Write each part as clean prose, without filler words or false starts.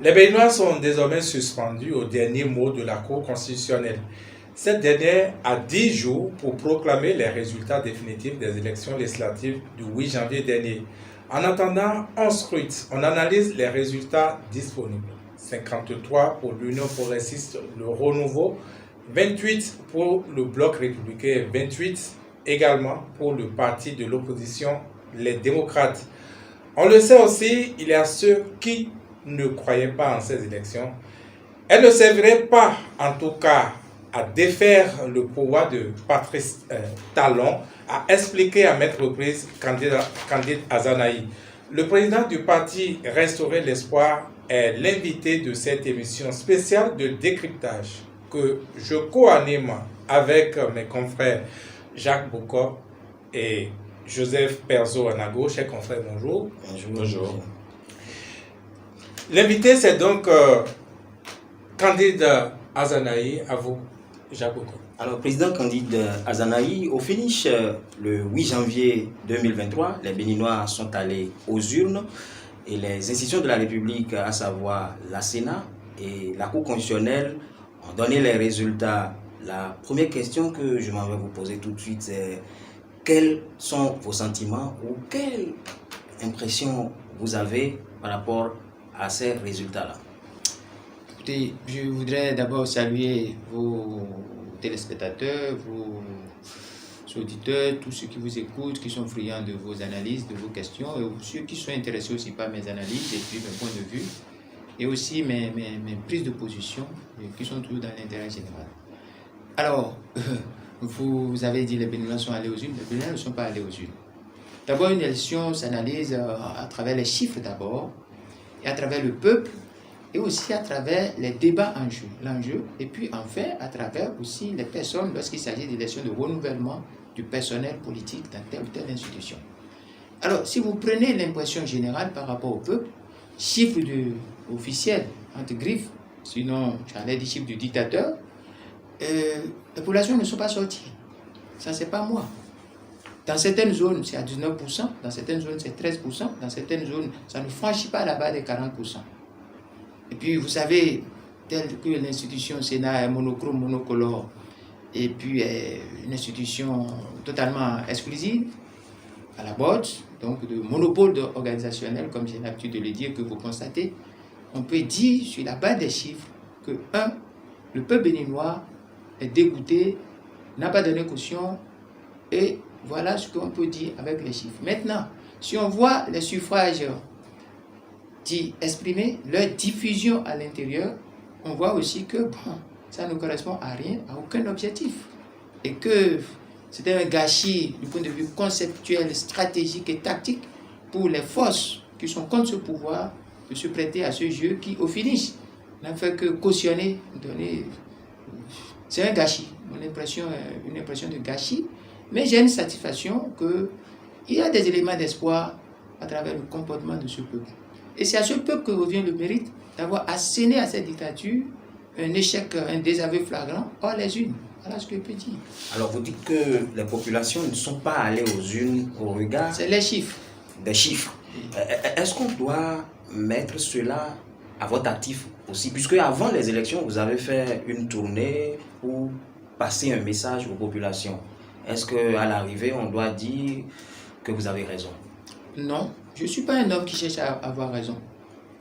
Les Béninois sont désormais suspendus au dernier mot de la Cour constitutionnelle. Cette dernière a 10 jours pour proclamer les résultats définitifs des élections législatives du 8 janvier dernier. En attendant, on scrute, on analyse les résultats disponibles. 53 pour l'Union progressiste, le Renouveau, 28 pour le Bloc républicain, 28 également pour le parti de l'opposition, les démocrates. On le sait aussi, il y a ceux qui ne croyaient pas en ces élections. Elles ne serviraient pas, en tout cas, à défaire le pouvoir de Patrice Talon, à expliquer à maintes reprises Candide Azanaï. Le président du parti Restaurer l'Espoir est l'invité de cette émission spéciale de décryptage que je co-anime avec mes confrères Jacques Boucault et Joseph Perzo-Anago. Chers confrères, bonjour. Bonjour. L'invité, c'est donc Candide Azanaï. À vous, Jacques Boucault. Alors, président Candide Azanaï, au finish, le 8 janvier 2023, les Béninois sont allés aux urnes et les institutions de la République, à savoir la Sénat et la Cour constitutionnelle, ont donné les résultats. La première question que je m'en vais vous poser tout de suite, c'est quels sont vos sentiments ou quelle impression vous avez par rapport à ces résultats-là? Écoutez, je voudrais d'abord saluer vos téléspectateurs, vos auditeurs, tous ceux qui vous écoutent, qui sont friands de vos analyses, de vos questions, et ceux qui sont intéressés aussi par mes analyses et puis mes points de vue, et aussi mes prises de position, qui sont toujours dans l'intérêt général. Alors, vous avez dit que les Béninois sont allés aux urnes. Les Béninois ne sont pas allés aux urnes. D'abord, une élection s'analyse à travers les chiffres d'abord, et à travers le peuple, et aussi à travers les débats en jeu, l'enjeu, et puis enfin à travers aussi les personnes lorsqu'il s'agit d'élections de renouvellement du personnel politique dans telle ou telle institution. Alors, si vous prenez l'impression générale par rapport au peuple, chiffres officiels, entre griffes, sinon j'allais dire chiffres du dictateur, les populations ne sont pas sorties. Ça, c'est pas moi. Dans certaines zones, c'est à 19%, dans certaines zones, c'est 13%, dans certaines zones, ça ne franchit pas la barre des 40%. Et puis, vous savez, tel que l'institution Sénat est monochrome, monocolore, et puis une institution totalement exclusive, à la botte, donc de monopole organisationnel, comme j'ai l'habitude de le dire, que vous constatez, on peut dire sur la base des chiffres que, le peuple béninois est dégoûté, n'a pas donné caution, et voilà ce qu'on peut dire avec les chiffres. Maintenant, si on voit les suffrages exprimés, leur diffusion à l'intérieur, on voit aussi que ça ne correspond à rien, à aucun objectif. Et que c'était un gâchis du point de vue conceptuel, stratégique et tactique pour les forces qui sont contre ce pouvoir de se prêter à ce jeu qui, au finish, n'a fait que cautionner, donner. C'est un gâchis. Mon impression est une impression de gâchis. Mais j'ai une satisfaction qu'il y a des éléments d'espoir à travers le comportement de ce peuple. Et c'est à ce peuple que revient le mérite d'avoir asséné à cette dictature un échec, un désaveu flagrant hors les urnes. Voilà ce que je peux dire. Alors, vous dites que les populations ne sont pas allées aux urnes au regard c'est les chiffres. Des chiffres. Est-ce qu'on doit mettre cela à votre actif aussi? Puisque avant les élections, vous avez fait une tournée pour passer un message aux populations. Est-ce qu'à l'arrivée, on doit dire que vous avez raison? Non, je ne suis pas un homme qui cherche à avoir raison.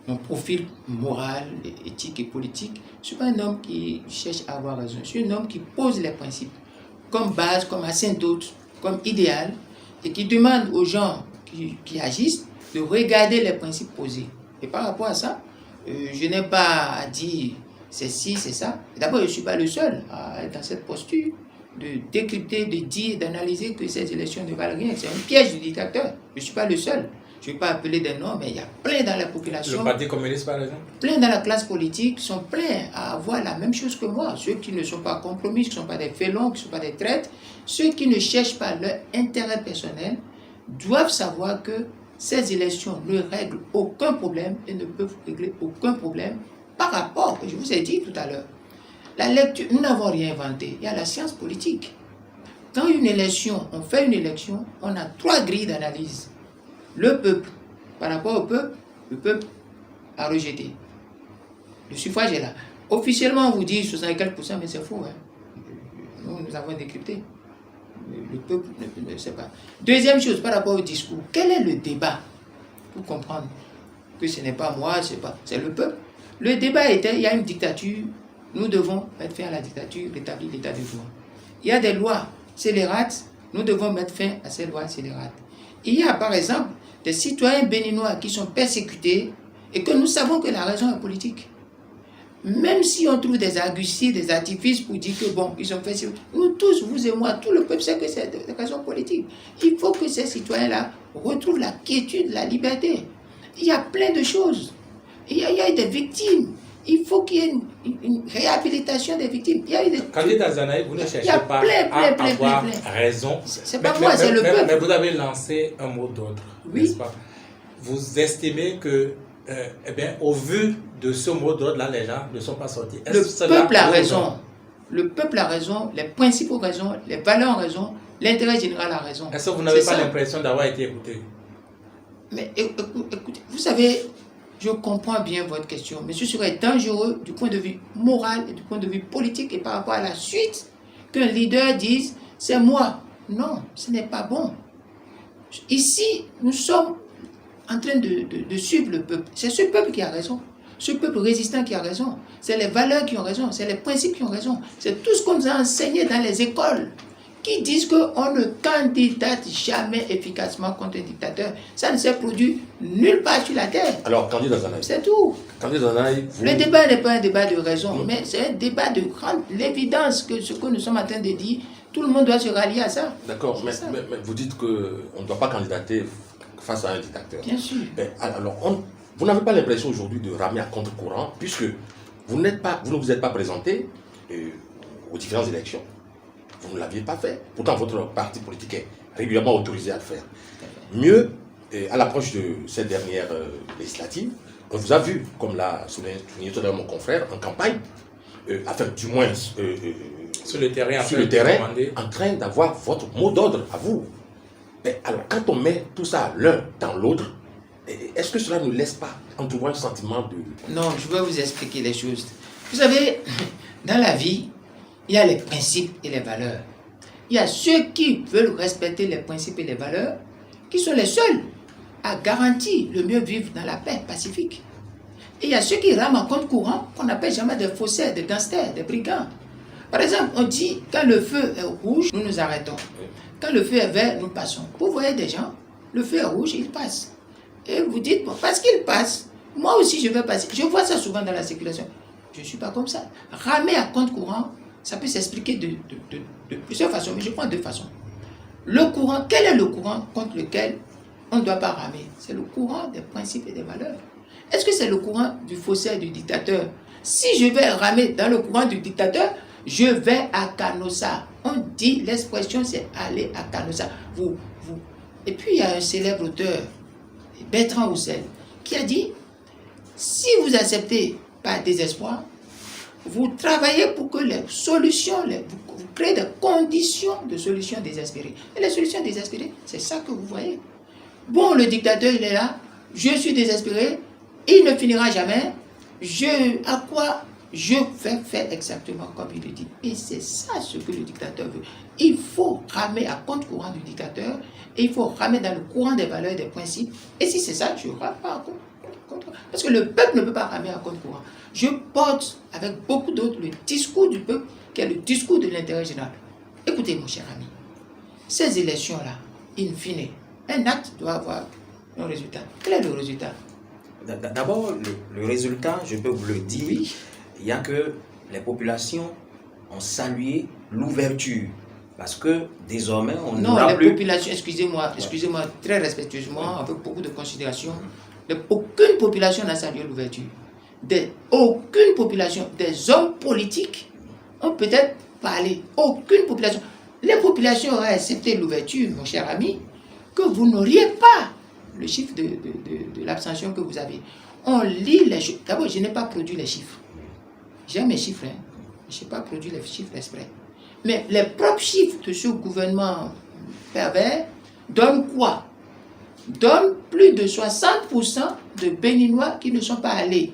Mon profil moral, éthique et politique, je ne suis pas un homme qui cherche à avoir raison. Je suis un homme qui pose les principes comme base, comme asymptote, comme idéal, et qui demande aux gens qui agissent de regarder les principes posés. Et par rapport à ça, je n'ai pas à dire c'est ci, c'est ça. D'abord, je ne suis pas le seul à être dans cette posture de décrypter, de dire, d'analyser que ces élections ne valent rien. C'est un piège du dictateur. Je ne suis pas le seul. Je ne vais pas appeler des noms, mais il y a plein dans la population. Le Parti communiste, par exemple? Plein dans la classe politique sont pleins à avoir la même chose que moi. Ceux qui ne sont pas compromis, qui ne sont pas des félons, qui ne sont pas des traîtres, ceux qui ne cherchent pas leur intérêt personnel, doivent savoir que ces élections ne règlent aucun problème et ne peuvent régler aucun problème par rapport, je vous ai dit tout à l'heure, la lecture, nous n'avons rien inventé, il y a la science politique. Quand on fait une élection, on a 3 grilles d'analyse. Le peuple, par rapport au peuple, le peuple a rejeté. Le suffrage est là. Officiellement, on vous dit 60 et quelques %, mais c'est faux. Hein. Nous avons décrypté. Le peuple ne sait pas. Deuxième chose, par rapport au discours, quel est le débat pour comprendre que ce n'est pas moi, c'est le peuple. Le débat était, il y a une dictature, nous devons mettre fin à la dictature, rétablir l'état de droit. Il y a des lois scélérates, nous devons mettre fin à ces lois scélérates. Il y a par exemple des citoyens béninois qui sont persécutés et que nous savons que la raison est politique. Même si on trouve des arguties, des artifices pour dire que bon, ils ont fait ça, nous tous, vous et moi, tout le peuple sait que c'est des raisons politiques. Il faut que ces citoyens-là retrouvent la quiétude, la liberté. Il y a plein de choses. Il y a des victimes. Il faut qu'il y ait une réhabilitation des victimes. Il y a eu des... Candidat Zanaï, vous ne cherchez pas à avoir raison. C'est pas moi, c'est le peuple. Mais vous avez lancé un mot d'ordre, oui. N'est-ce pas? Vous estimez que, au vu de ce mot d'ordre-là, les gens ne sont pas sortis. Le peuple a raison. Le peuple a raison, les principes ont raison, les valeurs ont raison, l'intérêt général a raison. Est-ce que vous n'avez pas l'impression d'avoir été écouté? Mais écoutez, vous savez, je comprends bien votre question, mais ce serait dangereux du point de vue moral et du point de vue politique et par rapport à la suite qu'un leader dise « c'est moi ». Non, ce n'est pas bon. Ici, nous sommes en train de suivre le peuple. C'est ce peuple qui a raison. Ce peuple résistant qui a raison. C'est les valeurs qui ont raison. C'est les principes qui ont raison. C'est tout ce qu'on nous a enseigné dans les écoles qui disent qu'on ne candidate jamais efficacement contre un dictateur. Ça ne s'est produit nulle part sur la terre. Alors, candidat Zanaï. C'est tout. Candidat Zanaï, Le débat n'est pas un débat de raison, mais c'est un débat de grande l'évidence que ce que nous sommes en train de dire, tout le monde doit se rallier à ça. D'accord, mais vous dites qu'on ne doit pas candidater face à un dictateur. Bien sûr. Alors, vous n'avez pas l'impression aujourd'hui de ramer à contre-courant, puisque vous ne vous êtes pas présenté aux différentes élections. Vous ne l'aviez pas fait. Pourtant, votre parti politique est régulièrement autorisé à le faire. Mieux, à l'approche de cette dernière législative, on vous a vu, comme l'a souligné tout à l'heure mon confrère, en campagne, enfin, du moins sur le terrain, en train d'avoir votre mot d'ordre à vous. Mais alors, quand on met tout ça l'un dans l'autre, est-ce que cela ne laisse pas entourant un sentiment de... Non, je vais vous expliquer les choses. Vous savez, dans la vie, il y a les principes et les valeurs. Il y a ceux qui veulent respecter les principes et les valeurs, qui sont les seuls à garantir le mieux vivre dans la paix pacifique. Et il y a ceux qui rament en compte courant, qu'on appelle jamais des faussaires, des gangsters, des brigands. Par exemple, on dit, quand le feu est rouge, nous nous arrêtons. Quand le feu est vert, nous passons. Vous voyez des gens, le feu est rouge, ils passent. Et vous dites, bon, parce qu'ils passent, moi aussi je vais passer. Je vois ça souvent dans la circulation. Je ne suis pas comme ça. Ramer à compte courant, ça peut s'expliquer de plusieurs façons, mais je prends deux façons. Le courant, quel est le courant contre lequel on ne doit pas ramer? C'est le courant des principes et des valeurs. Est-ce que c'est le courant du faussaire, du dictateur? Si je vais ramer dans le courant du dictateur, je vais à Canossa. On dit, l'expression c'est aller à Canossa. Et puis il y a un célèbre auteur, Bertrand Roussel, qui a dit, si vous acceptez par désespoir, vous travaillez pour que les solutions, vous créez des conditions de solutions désespérées. Et les solutions désespérées, c'est ça que vous voyez. Bon, le dictateur, il est là, je suis désespéré, il ne finira jamais, à quoi je vais faire exactement comme il le dit. Et c'est ça ce que le dictateur veut. Il faut ramer à contre-courant du dictateur, et il faut ramer dans le courant des valeurs et des principes. Et si c'est ça, je ne rame pas à contre-courant. Parce que le peuple ne peut pas ramer à contre-courant. Je porte avec beaucoup d'autres le discours du peuple, qui est le discours de l'intérêt général. Écoutez, mon cher ami, ces élections-là, in fine, un acte doit avoir un résultat. Quel est le résultat? D'abord, le résultat, je peux vous le dire, oui. Il y a que les populations ont salué l'ouverture. Parce que désormais, on n'aura plus... Non, les populations, excusez-moi, très respectueusement, avec beaucoup de considération, aucune population n'a salué l'ouverture. Aucune population, des hommes politiques ont peut-être parlé. Aucune population. Les populations auraient accepté l'ouverture, mon cher ami, que vous n'auriez pas le chiffre de l'abstention que vous avez. On lit les chiffres. D'abord, je n'ai pas produit les chiffres. J'ai mes chiffres, hein. Je n'ai pas produit les chiffres exprès. Mais les propres chiffres de ce gouvernement pervers donnent quoi? Donnent plus de 60% de Béninois qui ne sont pas allés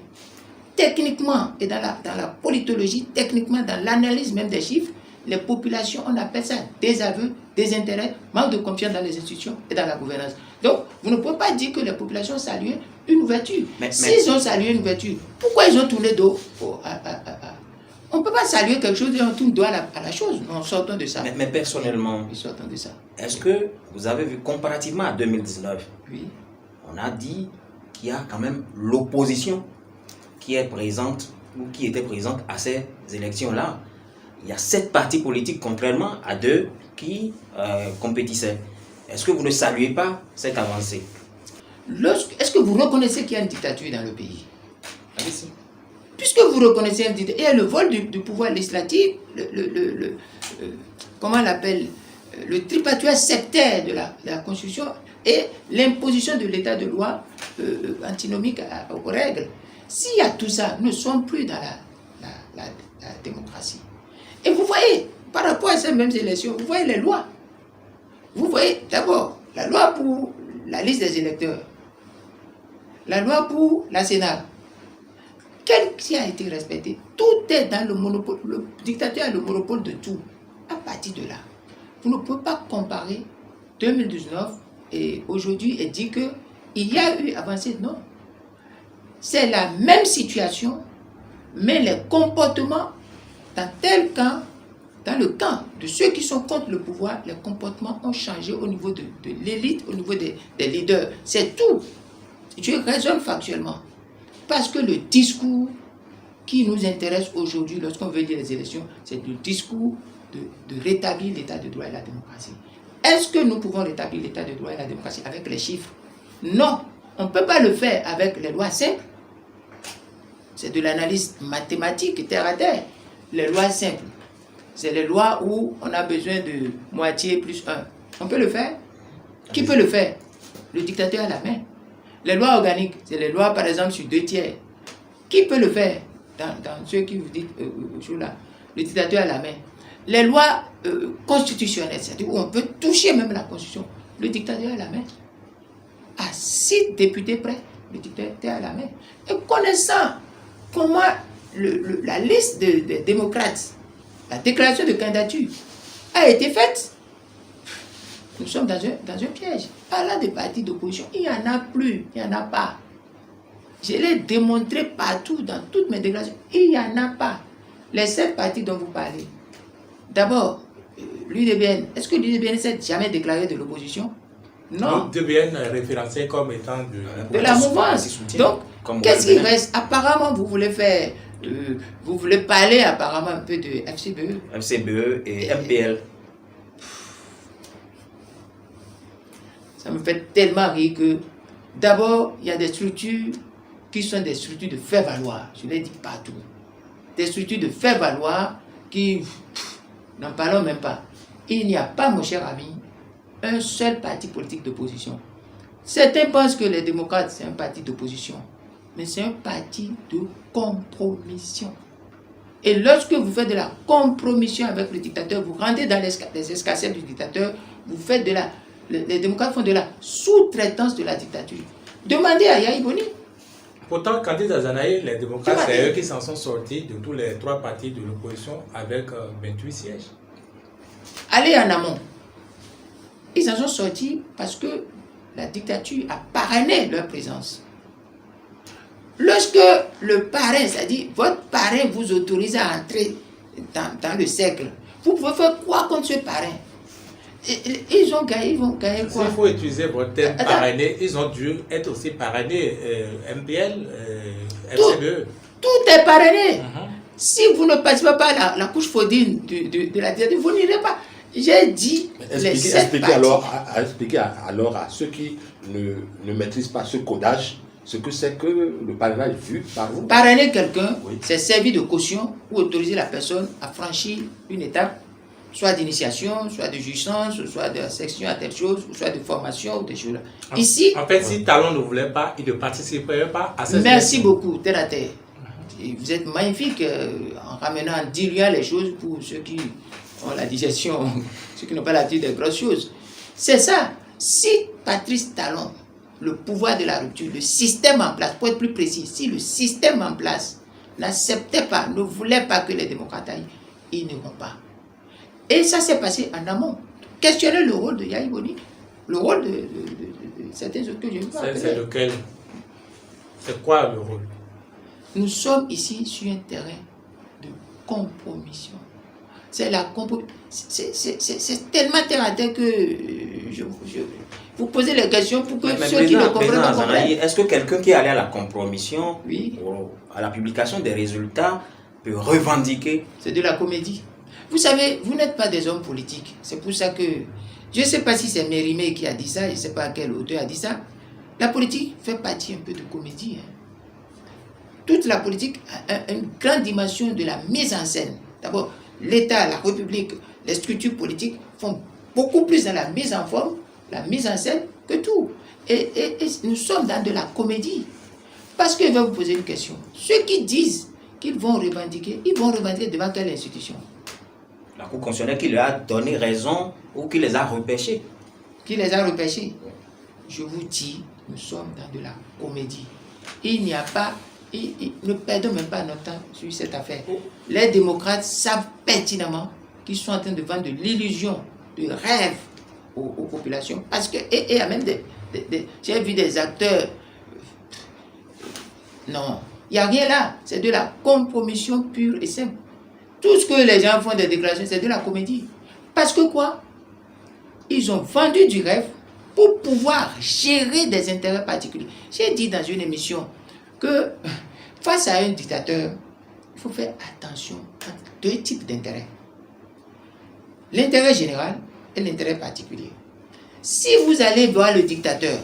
techniquement et dans la politologie, techniquement, dans l'analyse même des chiffres, les populations, on appelle ça désaveu, désintérêt, manque de confiance dans les institutions et dans la gouvernance. Donc, vous ne pouvez pas dire que les populations saluent une ouverture. S'ils ont salué une ouverture, pourquoi ils ont tourné dos On ne peut pas saluer quelque chose et on tourne dos à la chose. Non, sortons de ça. Mais personnellement, sortons de ça. Est-ce que vous avez vu, comparativement à 2019, oui. On a dit qu'il y a quand même l'opposition qui est présente ou qui était présente à ces élections-là. Il y a 7 partis politiques, contrairement à 2 qui compétissaient. Est-ce que vous ne saluez pas cette avancée? Est-ce que vous reconnaissez qu'il y a une dictature dans le pays? Allez-y. Puisque vous reconnaissez une dictature, il y a le vol du pouvoir législatif, comment on l'appelle, le tripatouillage sectaire de la Constitution et l'imposition de l'état de loi antinomique aux règles. S'il y a tout ça, nous ne sommes plus dans la démocratie. Et vous voyez, par rapport à ces mêmes élections, vous voyez les lois. Vous voyez d'abord la loi pour la liste des électeurs, la loi pour la Sénat. Quel qui a été respecté? Tout est dans le monopole. Le dictateur a le monopole de tout. À partir de là, vous ne pouvez pas comparer 2019 et aujourd'hui et dire qu'il y a eu avancée. Non. C'est la même situation, mais les comportements dans tel camp, dans le camp de ceux qui sont contre le pouvoir, les comportements ont changé au niveau de l'élite, au niveau des leaders. C'est tout. Je raisonne factuellement. Parce que le discours qui nous intéresse aujourd'hui, lorsqu'on veut dire les élections, c'est le discours de rétablir l'état de droit et la démocratie. Est-ce que nous pouvons rétablir l'état de droit et la démocratie avec les chiffres? Non, on ne peut pas le faire avec les lois simples. C'est de l'analyse mathématique, terre à terre. Les lois simples, c'est les lois où on a besoin de moitié plus 1. On peut le faire? Qui peut le faire? Le dictateur à la main. Les lois organiques, c'est les lois par exemple sur 2 tiers. Qui peut le faire? Dans ceux qui vous dites là, le dictateur à la main. Les lois constitutionnelles, c'est-à-dire où on peut toucher même la constitution. Le dictateur à la main. À 6 députés près, le dictateur à la main. Et connaissant comment la liste des démocrates, la déclaration de candidature a été faite, nous sommes dans un piège. Par là, des partis d'opposition, il n'y en a plus, il n'y en a pas. Je l'ai démontré partout, dans toutes mes déclarations. Il n'y en a pas. Les 7 partis dont vous parlez. D'abord, l'UDBN. Est-ce que l'UDBN s'est jamais déclaré de l'opposition? Non. L'UDBN est référencé comme étant de la mouvance. Donc, qu'est-ce qui reste? Apparemment, vous voulez faire... vous voulez parler apparemment un peu de FCBE. FCBE et MPL. Ça me fait tellement rire que, d'abord, il y a des structures qui sont des structures de faire-valoir. Je l'ai dit partout. Des structures de faire-valoir qui, n'en parlons même pas. Il n'y a pas, mon cher ami, un seul parti politique d'opposition. Certains pensent que les démocrates, c'est un parti d'opposition. Mais c'est un parti de compromission. Et lorsque vous faites de la compromission avec le dictateur, vous rentrez dans les escarcelles du dictateur, vous faites les démocrates font de la sous-traitance de la dictature. Demandez à Yahya Boni. Pourtant, candidat Azanaï, les démocrates, c'est eux qui s'en sont sortis de tous les 3 partis de l'opposition avec 28 sièges. Allez en amont. Ils en sont sortis parce que la dictature a parrainé leur présence. Lorsque le parrain, c'est-à-dire votre parrain vous autorise à entrer dans le cercle, vous pouvez faire quoi contre ce parrain? Ils vont gagner quoi? S'il faut utiliser votre terme parrainé, ils ont dû être aussi parrainés, MPL, FCBE. Tout est parrainé. Si vous ne participez pas à la couche faudine de la dictature, vous n'irez pas. J'ai dit expliquez alors à ceux qui ne maîtrisent pas ce codage, ce que c'est que le parrainage vu par vous. Parrainer quelqu'un, c'est servir de caution ou autoriser la personne à franchir une étape, soit d'initiation, soit de jouissance, soit de section à telle chose, soit de formation, ou des choses là. Ici, en fait, si Talon ne voulait pas, il ne participerait pas à cette merci beaucoup, terre à terre. Et vous êtes magnifique en ramenant, en diluant les choses pour ceux qui ont la digestion, ceux qui n'ont pas l'habitude des grosses choses. C'est ça. Si Patrice Talon, le pouvoir de la rupture, le système en place, pour être plus précis, si le système en place n'acceptait pas, ne voulait pas que les démocrates aillent, ils n'iront pas. Et ça s'est passé en amont. Questionner le rôle de Yahya Boni, le rôle de certains autres que je ne peux pas. C'est lequel? C'est quoi le rôle? Nous sommes ici sur un terrain de compromission. C'est la compromission. C'est tellement terre à terre que vous posez les questions pour que ceux qui le comprennent pas comprennent. Est-ce que quelqu'un qui est allé à la compromission, oui, à la publication des résultats, peut revendiquer? C'est de la comédie. Vous savez, vous n'êtes pas des hommes politiques. C'est pour ça que, je ne sais pas si c'est Mérimée qui a dit ça, je ne sais pas quel auteur a dit ça. La politique fait partie un peu de comédie. Toute la politique a une grande dimension de la mise en scène. D'abord, l'État, la République, les structures politiques font beaucoup plus dans la mise en forme, la mise en scène que tout. Et nous sommes dans de la comédie. Parce que je vais vous poser une question. Ceux qui disent qu'ils vont revendiquer, ils vont revendiquer devant quelle institution? La Cour constitutionnelle qui leur a donné raison ou qui les a repêchés. Qui les a repêchés? Je vous dis, nous sommes dans de la comédie. Il n'y a pas, ne perdons même pas notre temps sur cette affaire. Les démocrates savent pertinemment qu'ils sont en train de vendre de l'illusion, de rêve aux populations. Parce que, et il y a même j'ai vu des acteurs. Non, il n'y a rien là. C'est de la compromission pure et simple. Tout ce que les gens font des déclarations, c'est de la comédie. Parce que quoi? Ils ont vendu du rêve pour pouvoir gérer des intérêts particuliers. J'ai dit dans une émission que face à un dictateur, il faut faire attention à deux types d'intérêts. L'intérêt général et l'intérêt particulier. Si vous allez voir le dictateur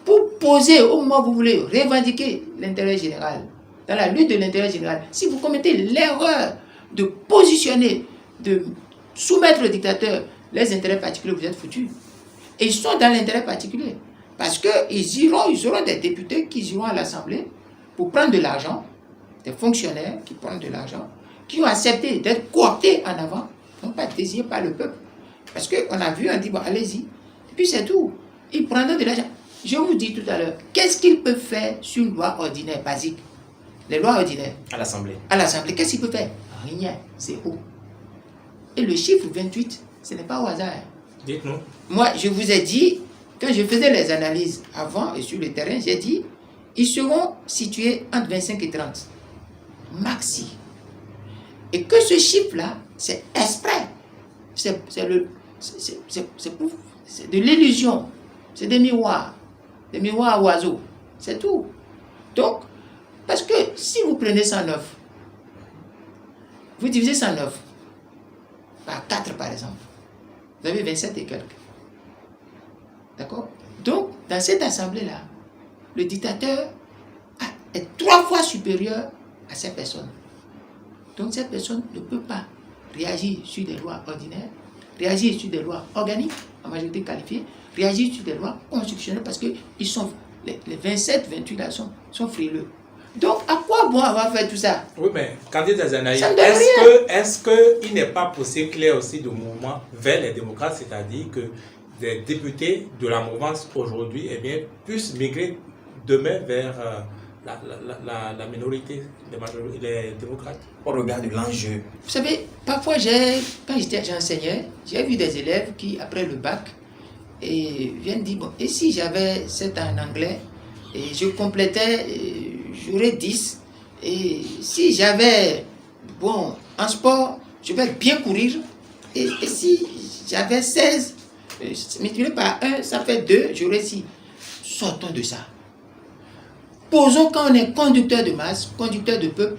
pour poser au moment où vous voulez revendiquer l'intérêt général, dans la lutte de l'intérêt général, si vous commettez l'erreur de positionner, de soumettre au dictateur les intérêts particuliers, vous êtes foutus. Et ils sont dans l'intérêt particulier. Parce qu'ils auront des députés qui iront à l'Assemblée pour prendre de l'argent, des fonctionnaires qui prennent de l'argent, qui ont accepté d'être cooptés en avant, non pas désignés par le peuple. Parce qu'on a vu, on dit, bon, allez-y. Et puis c'est tout. Ils prendront de l'argent. Je vous dis tout à l'heure, qu'est-ce qu'ils peuvent faire sur une loi ordinaire, basique? Les lois ordinaires. À l'Assemblée. À l'Assemblée, qu'est-ce qu'ils peuvent faire? Rien, zéro. Et le chiffre 28, ce n'est pas au hasard. Dites-nous. Moi, je vous ai dit, quand je faisais les analyses avant et sur le terrain, j'ai dit, ils seront situés entre 25 et 30. Maxi. Et que ce chiffre-là, c'est exprès. C'est de l'illusion. C'est des miroirs à oiseaux. C'est tout. Donc, parce que si vous prenez 109, vous divisez 109 par 4 par exemple, vous avez 27 et quelques. D'accord? Donc, dans cette assemblée-là, le dictateur est 3 fois supérieur à cette personne. Donc, cette personne ne peut pas réagir sur des lois ordinaires, réagir sur des lois organiques, en majorité qualifiée, réagir sur des lois constitutionnelles parce que les 27, 28 là sont frileux. Donc, à quoi bon avoir fait tout ça? Oui, mais candidat Azanaï, Ça ne donne rien. est-ce qu'il n'est pas possible qu'il y ait aussi de mouvements vers les démocrates, c'est-à-dire que des députés de la mouvance aujourd'hui puissent migrer demain vers la minorité, les démocrates? Au regard de l'enjeu. Vous savez, parfois, quand j'enseignais, j'ai vu des élèves qui, après le bac, viennent dire, bon, et si j'avais 7 ans en anglais, et je complétais, j'aurais 10, et si j'avais, bon, en sport, je vais bien courir, et si j'avais 16, multiplié par 1, ça fait 2, j'aurais 6. Sortons de ça. Posons quand on est conducteur de masse, conducteur de peuple,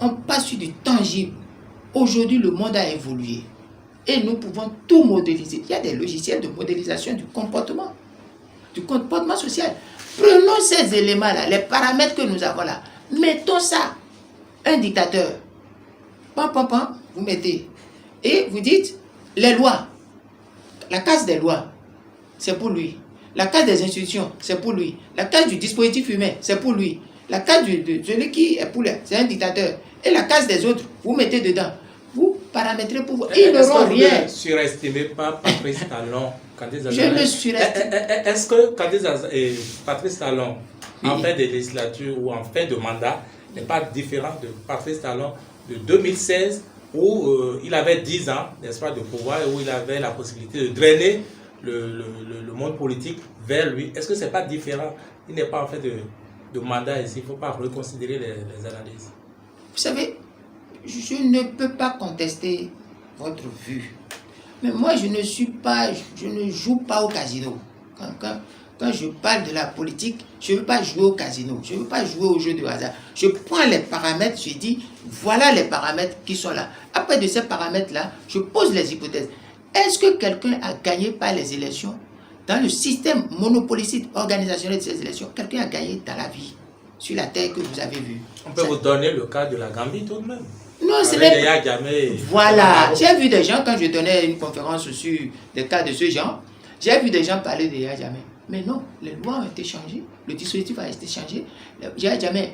on passe sur du tangible. Aujourd'hui, le monde a évolué. Et nous pouvons tout modéliser. Il y a des logiciels de modélisation du comportement social. Prenons ces éléments-là, les paramètres que nous avons là. Mettons ça. Un dictateur. Vous mettez. Et vous dites, les lois. La case des lois, c'est pour lui. La case des institutions, c'est pour lui. La case du dispositif humain, c'est pour lui. La case de celui qui est pour lui, c'est un dictateur. Et la case des autres, vous mettez dedans. Vous paramétrez pour vous. Ils n'auront rien. Est-ce que vous ne surestimez pas Patrice Talon? Je me surestime. Est-ce que Patrice Talon, en fin de législature ou en fin de mandat, n'est pas différent de Patrice Talon de 2016 où il avait 10 ans, n'est-ce pas, de pouvoir et où il avait la possibilité de drainer le monde politique vers lui. Est-ce que ce n'est pas différent? Il n'est pas en fait de mandat ici, il ne faut pas reconsidérer les analyses. Vous savez, je ne peux pas contester votre vue. Mais moi, je ne joue pas au casino. Quand je parle de la politique, je ne veux pas jouer au casino. Je ne veux pas jouer au jeu de hasard. Je prends les paramètres, je dis, voilà les paramètres qui sont là. Après de ces paramètres-là, je pose les hypothèses. Est-ce que quelqu'un a gagné par les élections? Dans le système monopolistique organisationnel de ces élections, quelqu'un a gagné dans la vie, sur la terre que vous avez vue. On peut vous donner le cas de la Gambie tout de même. Non, c'est jamais. Voilà, j'ai vu des gens, quand je donnais une conférence sur des cas de ce genre, j'ai vu des gens parler de Yahya Jammeh. Mais non, les lois ont été changées, le dispositif a été changé, Yahya Jammeh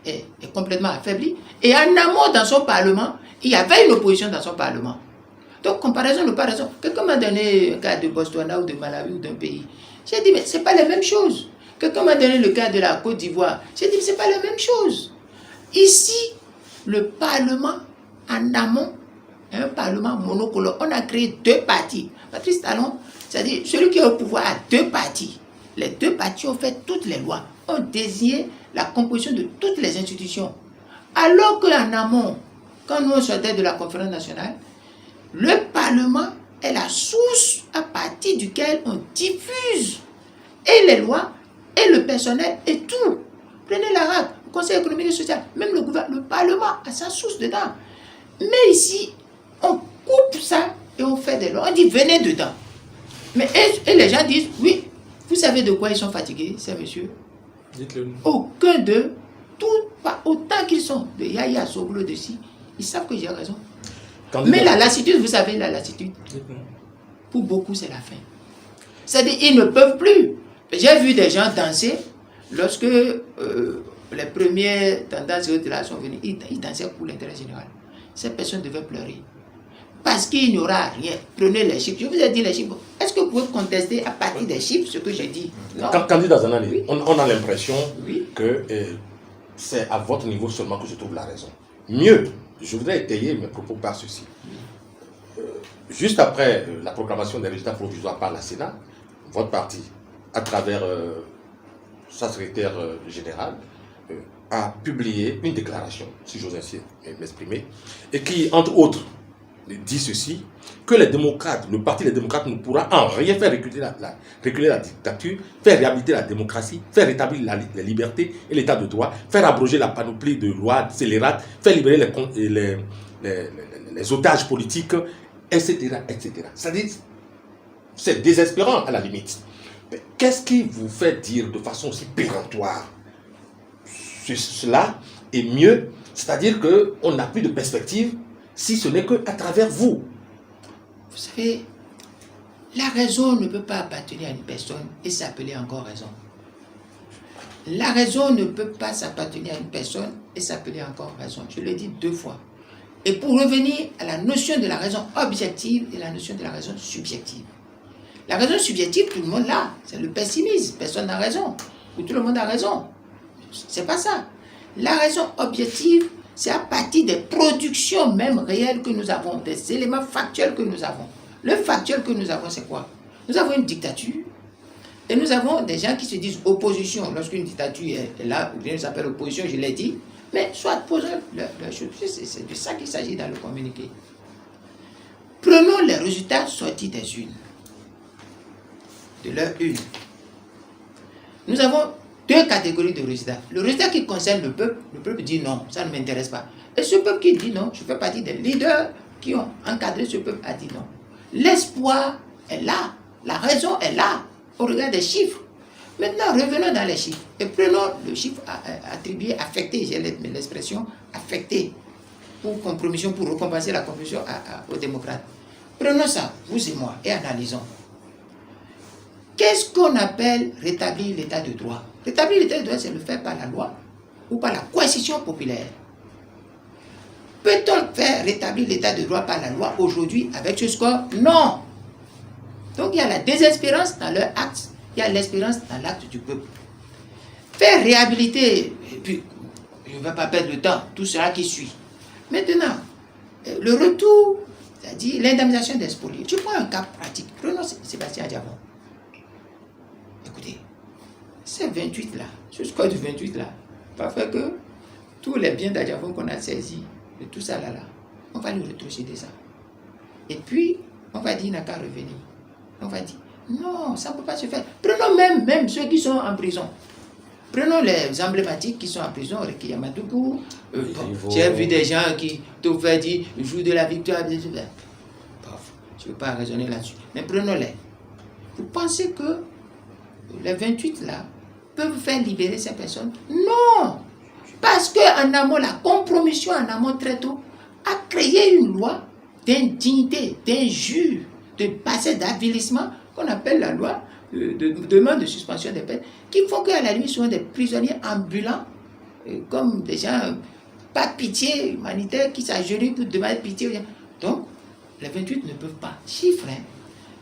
est complètement affaibli. Et en amont, dans son parlement, il y avait une opposition dans son parlement. Donc, comparaison n'a pas raison. Quelqu'un m'a donné un cas de Botswana ou de Malawi ou d'un pays. J'ai dit, mais ce n'est pas les mêmes choses. Quelqu'un m'a donné le cas de la Côte d'Ivoire. J'ai dit, mais ce n'est pas les mêmes choses. Ici, le Parlement, en amont, est un Parlement monocolore. On a créé deux partis. Patrice Talon, c'est-à-dire celui qui est au pouvoir a deux partis. Les deux partis ont fait toutes les lois, ont désigné la composition de toutes les institutions. Alors qu'en amont, quand nous on sortait de la conférence nationale, le Parlement est la source à partir duquel on diffuse et les lois, et le personnel, et tout. Prenez la RAC, le Conseil économique et social, même le gouvernement, le Parlement a sa source dedans. Mais ici, on coupe ça et on fait des lois. On dit venez dedans. Mais et les gens disent oui, vous savez de quoi ils sont fatigués, ces messieurs? Dites-le. Aucun d'eux, pas autant qu'ils sont, de Yahya Soglo de si, ils savent que j'ai raison. Mais la lassitude, vous savez, la lassitude, pour beaucoup, c'est la fin. C'est-à-dire, ils ne peuvent plus. J'ai vu des gens danser lorsque les premières tendances de là sont venues. Ils dansaient pour l'intérêt général. Ces personnes devaient pleurer. Parce qu'il n'y aura rien. Prenez les chiffres. Je vous ai dit les chiffres. Est-ce que vous pouvez contester à partir des chiffres ce que j'ai dit? Non. Candidat Zanani, oui. on a l'impression oui. que c'est à votre niveau seulement que je trouve la raison. Mieux, je voudrais étayer mes propos par ceci. Juste après la proclamation des résultats provisoires par la Sénat, votre parti, à travers sa secrétaire générale, a publié une déclaration, si j'ose ainsi m'exprimer, et qui, entre autres, dit ceci, que les démocrates, le parti des démocrates ne pourra en rien faire reculer la dictature, faire réhabiliter la démocratie, faire rétablir la liberté et l'état de droit, faire abroger la panoplie de lois scélérates, faire libérer les otages politiques, etc. etc. C'est-à-dire, c'est désespérant à la limite. Mais qu'est-ce qui vous fait dire de façon aussi péremptoire cela est mieux, c'est-à-dire qu'on n'a plus de perspective si ce n'est qu'à travers vous? Vous savez, la raison ne peut pas appartenir à une personne et s'appeler encore raison. La raison ne peut pas s'appartenir à une personne et s'appeler encore raison. Je l'ai dit 2 fois. Et pour revenir à la notion de la raison objective et la notion de la raison subjective. La raison subjective, tout le monde l'a. C'est le pessimisme. Personne n'a raison. Ou tout le monde a raison. C'est pas ça. La raison objective, c'est à partir des productions même réelles que nous avons, des éléments factuels que nous avons. Le factuel que nous avons, c'est quoi? Nous avons une dictature et nous avons des gens qui se disent opposition. Lorsqu'une dictature est là, bien s'appelle opposition, je l'ai dit, mais soit posons la chose. C'est de ça qu'il s'agit dans le communiqué. Prenons les résultats sortis des urnes, de leur une. Nous avons 2 catégories de résultats. Le résultat qui concerne le peuple dit non, ça ne m'intéresse pas. Et ce peuple qui dit non, je fais partie des leaders qui ont encadré ce peuple a dit non. L'espoir est là, la raison est là, au regard des chiffres. Maintenant, revenons dans les chiffres et prenons le chiffre attribué, affecté, j'ai l'expression affecté, pour compromission, pour recompenser la compromission aux démocrates. Prenons ça, vous et moi, et analysons. Qu'est-ce qu'on appelle rétablir l'état de droit? Rétablir l'état de droit, c'est le faire par la loi ou par la coercition populaire. Peut-on faire rétablir l'état de droit par la loi aujourd'hui avec ce score? Non. Donc il y a la désespérance dans leur acte, il y a l'espérance dans l'acte du peuple. Faire réhabiliter, et puis je ne vais pas perdre le temps, tout cela qui suit. Maintenant, le retour, c'est-à-dire l'indemnisation des spoliés. Tu prends un cas pratique. Prenons Sébastien Adjavon. Écoutez, ces 28-là, ce score du 28-là, va faire que tous les biens d'Adjavon qu'on a saisis, de tout ça là, on va lui retrocéder ça. Et puis, on va dire, il n'a qu'à revenir. On va dire, non, ça ne peut pas se faire. Prenons même ceux qui sont en prison. Prenons les emblématiques qui sont en prison, Rekia Matougou. J'ai vu des gens qui te font dire, jour de la victoire, je ne veux pas raisonner là-dessus. Mais prenons-les. Vous pensez que les 28 là peuvent faire libérer ces personnes? Non! Parce qu'en amont, la compromission en amont très tôt a créé une loi d'indignité, d'injure, de passé d'avilissement qu'on appelle la loi de demande de suspension des peines, qui font qu'à la limite, souvent des prisonniers ambulants, comme des gens, pas de pitié humanitaire, qui s'agenouillent pour demander pitié. Donc, les 28 ne peuvent pas. Chiffre. Hein.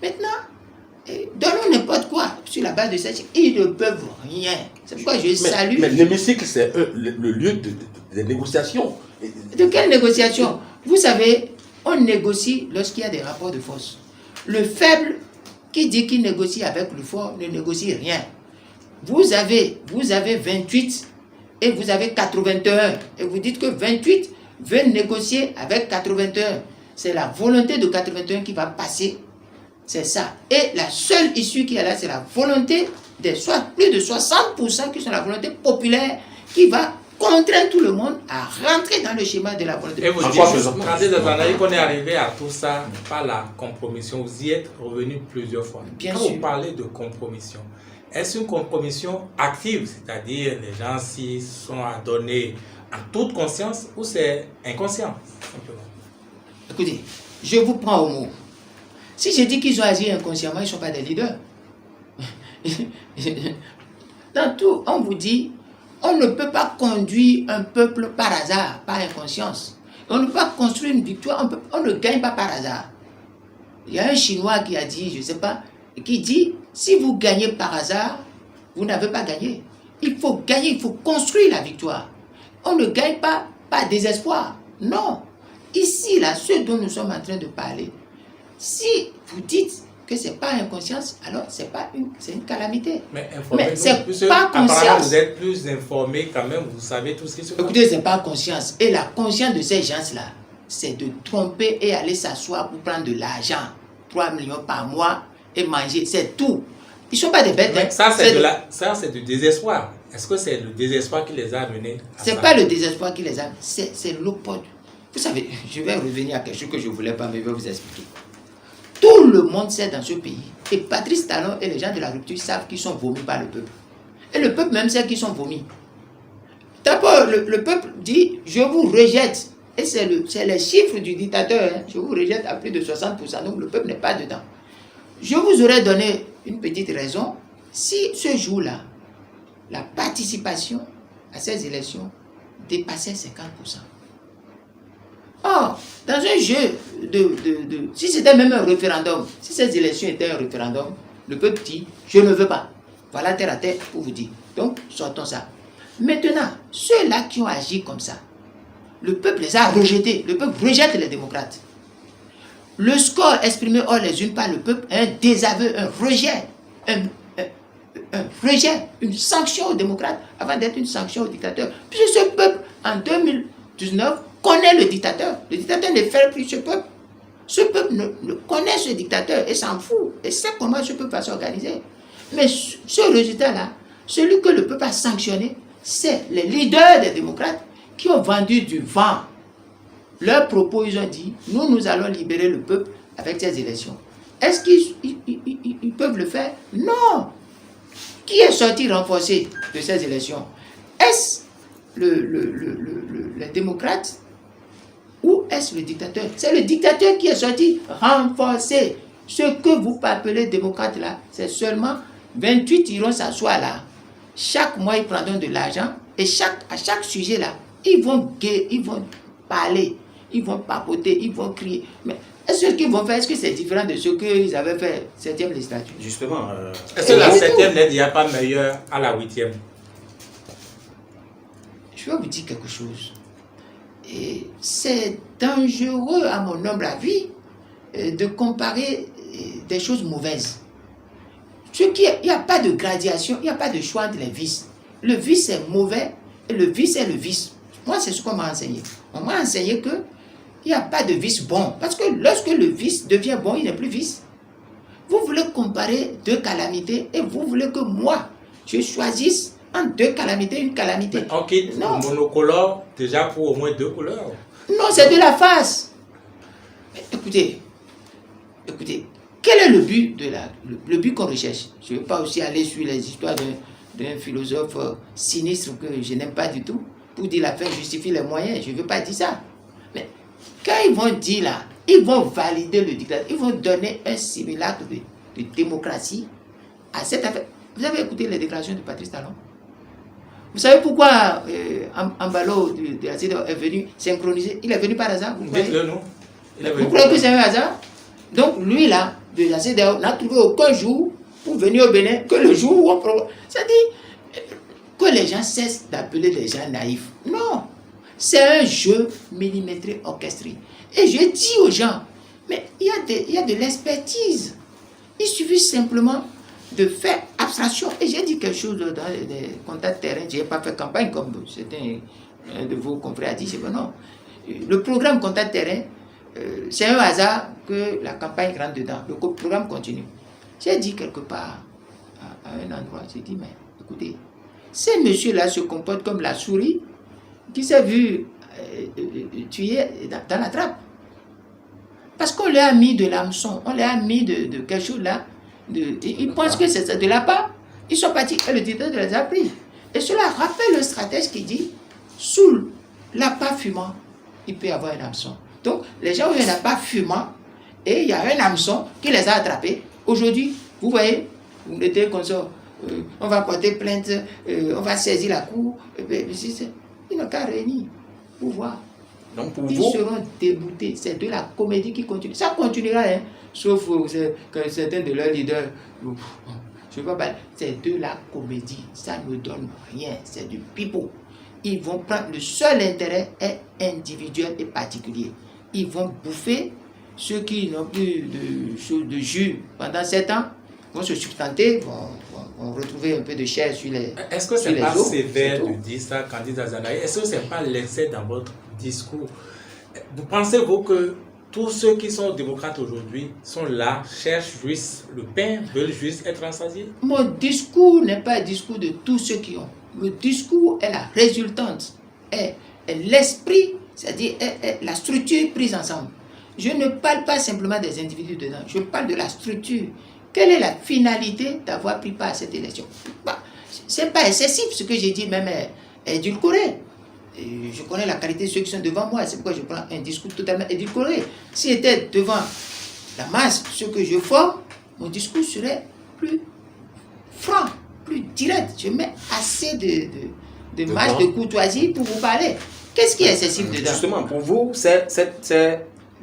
Maintenant, donnons n'importe quoi sur la base de ça. Ils ne peuvent rien. C'est pourquoi je salue. Mais l'hémicycle, c'est le lieu des négociations. De quelle négociation? Vous savez, on négocie lorsqu'il y a des rapports de force. Le faible qui dit qu'il négocie avec le fort ne négocie rien. Vous avez 28 et vous avez 81. Et vous dites que 28 veut négocier avec 81. C'est la volonté de 81 qui va passer. C'est ça. Et la seule issue qui est là, c'est la volonté des plus de 60% qui sont la volonté populaire qui va contraindre tout le monde à rentrer dans le schéma de la volonté populaire. Et vous dites, Kandé Dazanaï, qu'on est arrivé à tout ça par la compromission. Vous y êtes revenu plusieurs fois. Bien Quand sûr. vous parlez de compromission, est-ce une compromission active, c'est-à-dire les gens s'y sont adonnés en toute conscience, ou c'est inconscient simplement? Écoutez, je vous prends au mot. Si je dis qu'ils ont agi inconsciemment, ils ne sont pas des leaders. Dans tout, on vous dit, on ne peut pas conduire un peuple par hasard, par inconscience. On ne peut pas construire une victoire, on ne gagne pas par hasard. Il y a un Chinois qui a dit, je ne sais pas, qui dit, si vous gagnez par hasard, vous n'avez pas gagné. Il faut gagner, il faut construire la victoire. On ne gagne pas par désespoir. Non. Ici, là, ce dont nous sommes en train de parler, si vous dites que ce n'est pas inconscience, alors c'est une calamité. Mais c'est pas conscience. Vous êtes plus informé quand même, vous savez tout ce qui se passe. Écoutez, ce n'est pas conscience. Et la conscience de ces gens-là, c'est de tromper et aller s'asseoir pour prendre de l'argent. 3 millions par mois et manger, c'est tout. Ils ne sont pas des bêtes. Mais ça, c'est du désespoir. Est-ce que c'est le désespoir qui les a amenés à ça? Ce n'est pas le désespoir qui les a amenés, c'est l'opportunité. Vous savez, je vais revenir à quelque chose que je ne voulais pas, mais je vais vous expliquer. Tout le monde sait dans ce pays, et Patrice Talon et les gens de la rupture savent qu'ils sont vomis par le peuple. Et le peuple même sait qu'ils sont vomis. D'abord, le peuple dit, je vous rejette. Et c'est les chiffres du dictateur, hein. Je vous rejette à plus de 60%, donc le peuple n'est pas dedans. Je vous aurais donné une petite raison, si ce jour-là, la participation à ces élections dépassait 50%. Or, dans un jeu si c'était même un référendum, si ces élections étaient un référendum, le peuple dit, je ne veux pas. Voilà terre à terre pour vous dire. Donc, sortons ça. Maintenant, ceux-là qui ont agi comme ça, le peuple les a rejetés. Le peuple rejette les démocrates. Le score exprimé hors les unes par le peuple est un désaveu, un rejet, une sanction aux démocrates avant d'être une sanction aux dictateurs. Puisque ce peuple, en 2019, connaît le dictateur. Le dictateur ne fait plus ce peuple. Ce peuple ne connaît ce dictateur et s'en fout. Et sait comment ce peuple va s'organiser. Mais ce résultat-là, celui que le peuple a sanctionné, c'est les leaders des démocrates qui ont vendu du vent. Leurs propos, ils ont dit, nous allons libérer le peuple avec ces élections. Est-ce qu'ils peuvent le faire? Non. Qui est sorti renforcé de ces élections? Est-ce les démocrates ou est-ce le dictateur? C'est le dictateur qui est sorti renforcé. Ce que vous appelez démocrate là, c'est seulement 28 iront s'asseoir là. Chaque mois, ils prendront de l'argent et à chaque sujet là, ils vont parler, ils vont papoter, ils vont crier. Mais est-ce qu'ils vont faire, est-ce que c'est différent de ce qu'ils avaient fait 7e législature?, est-ce que la 7e n'est déjà pas meilleure à la 8e? Je je vais vous dire quelque chose. Et c'est dangereux, à mon humble avis, de comparer des choses mauvaises. Il n'y a pas de gradation, il n'y a pas de choix entre les vices. Le vice est mauvais et le vice est le vice. Moi, c'est ce qu'on m'a enseigné. On m'a enseigné qu'il n'y a pas de vice bon. Parce que lorsque le vice devient bon, il n'est plus vice. Vous voulez comparer deux calamités et vous voulez que moi, je choisisse entre deux calamités, une calamité. On quitte le monocolore déjà pour au moins 2 couleurs. Non, c'est de la face. Mais écoutez, quel est le but le but qu'on recherche? Je ne veux pas aussi aller sur les histoires d'un philosophe sinistre que je n'aime pas du tout, pour dire la fin justifie les moyens. Je ne veux pas dire ça. Mais quand ils vont dire là, ils vont valider le dictat, ils vont donner un simulacre de démocratie à cette affaire. Vous avez écouté les déclarations de Patrice Talon? Vous savez pourquoi Ambalo de la CEDEAO est venu synchroniser? Il est venu par hasard? Dites-le nous. Vous croyez que c'est un hasard? Donc lui là, de la CEDEAO, n'a trouvé aucun jour pour venir au Bénin que le jour où on progresse. C'est-à-dire que les gens cessent d'appeler les gens naïfs. Non, c'est un jeu millimétré orchestré. Et je dis aux gens, mais il y a de l'expertise. Il suffit simplement de faire abstraction. Et j'ai dit quelque chose dans les contacts terrain. Je n'ai pas fait campagne comme certains de vos confrères a dit. C'est que non. Le programme contact terrain, c'est un hasard que la campagne rentre dedans. Le programme continue. J'ai dit quelque part à un endroit, j'ai dit, mais écoutez, ces messieurs-là se comportent comme la souris qui s'est vue tuer dans la trappe. Parce qu'on leur a mis de l'hameçon, on leur a mis de quelque chose là. Ils pensent que c'est de la part. Ils sont partis et le dictateur les a pris. Et cela rappelle le stratège qui dit, sous l'appât fumant, il peut y avoir un hameçon. Donc, les gens ont eu un appât fumant et il y a un hameçon qui les a attrapés. Aujourd'hui, vous voyez, vous mettez comme ça, on va porter plainte, on va saisir la cour. Ils n'ont qu'à réunir pour voir. Donc pour Ils vous, seront déboutés. C'est de la comédie qui continue. Ça continuera, hein, sauf que certains de leurs leaders. Je ne veux pas. C'est de la comédie. Ça ne donne rien. C'est du pipeau. Ils vont prendre. Le seul intérêt est individuel et particulier. Ils vont bouffer ceux qui n'ont plus de jus pendant 7 ans, vont se substanter, vont retrouver un peu de chair sur les. Est-ce que c'est pas sévère de dire ça, candidat Azanaï? Est-ce que c'est pas l'excès dans votre discours? Vous pensez-vous que tous ceux qui sont démocrates aujourd'hui sont là, cherchent juste le pain, veulent juste être rassasiés? Mon discours n'est pas un discours de tous ceux qui ont. Le discours est la résultante, est l'esprit, c'est-à-dire est la structure prise ensemble. Je ne parle pas simplement des individus dedans, je parle de la structure. Quelle est la finalité d'avoir pris part à cette élection? Ce n'est pas excessif, ce que j'ai dit même est édulcoré. Je connais la qualité de ceux qui sont devant moi, c'est pourquoi je prends un discours totalement édulcoré. S'il était devant la masse, ce que je forme, mon discours serait plus franc, plus direct. Je mets assez de masse, de courtoisie pour vous parler. Qu'est-ce qui est excessif dedans? Justement, pour vous, c'est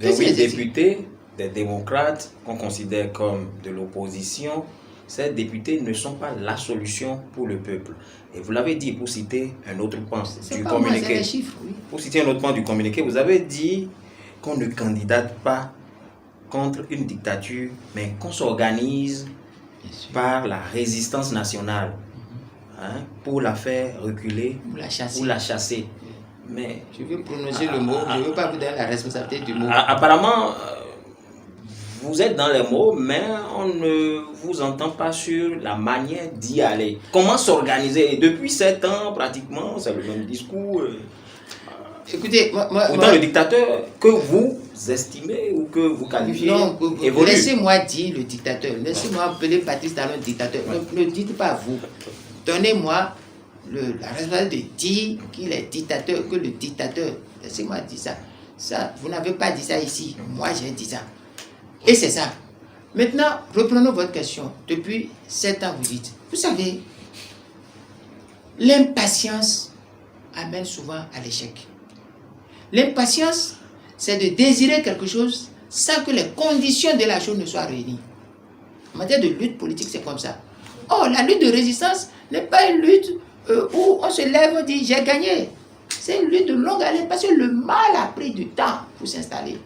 les 8 députés des démocrates qu'on considère comme de l'opposition. Ces députés ne sont pas la solution pour le peuple. Et vous l'avez dit, pour citer un autre point du communiqué. Pour citer un autre point du communiqué, vous avez dit qu'on ne candidate pas contre une dictature, mais qu'on s'organise par la résistance nationale, hein, pour la faire reculer, pour la chasser. Mais je veux prononcer le mot, je ne veux pas vous donner la responsabilité du mot. Apparemment, vous êtes dans les mots, mais on ne vous entend pas sur la manière d'y aller. Comment s'organiser? Et depuis 7 ans, pratiquement, c'est le même discours. Écoutez, pourtant, le dictateur que vous estimez ou que vous qualifiez évolue. Laissez-moi dire le dictateur. Laissez-moi appeler Patrice Talon dictateur. Ne dites pas vous. Donnez-moi la responsabilité de dire qu'il est dictateur, que le dictateur. Laissez-moi dire ça. Vous n'avez pas dit ça ici. Moi, j'ai dit ça. Et c'est ça. Maintenant, reprenons votre question. Depuis 7 ans, vous dites. Vous savez, l'impatience amène souvent à l'échec. L'impatience, c'est de désirer quelque chose sans que les conditions de la chose ne soient réunies. En matière de lutte politique, c'est comme ça. Or, la lutte de résistance n'est pas une lutte où on se lève et on dit « j'ai gagné ». C'est une lutte de longue haleine parce que le mal a pris du temps pour s'installer.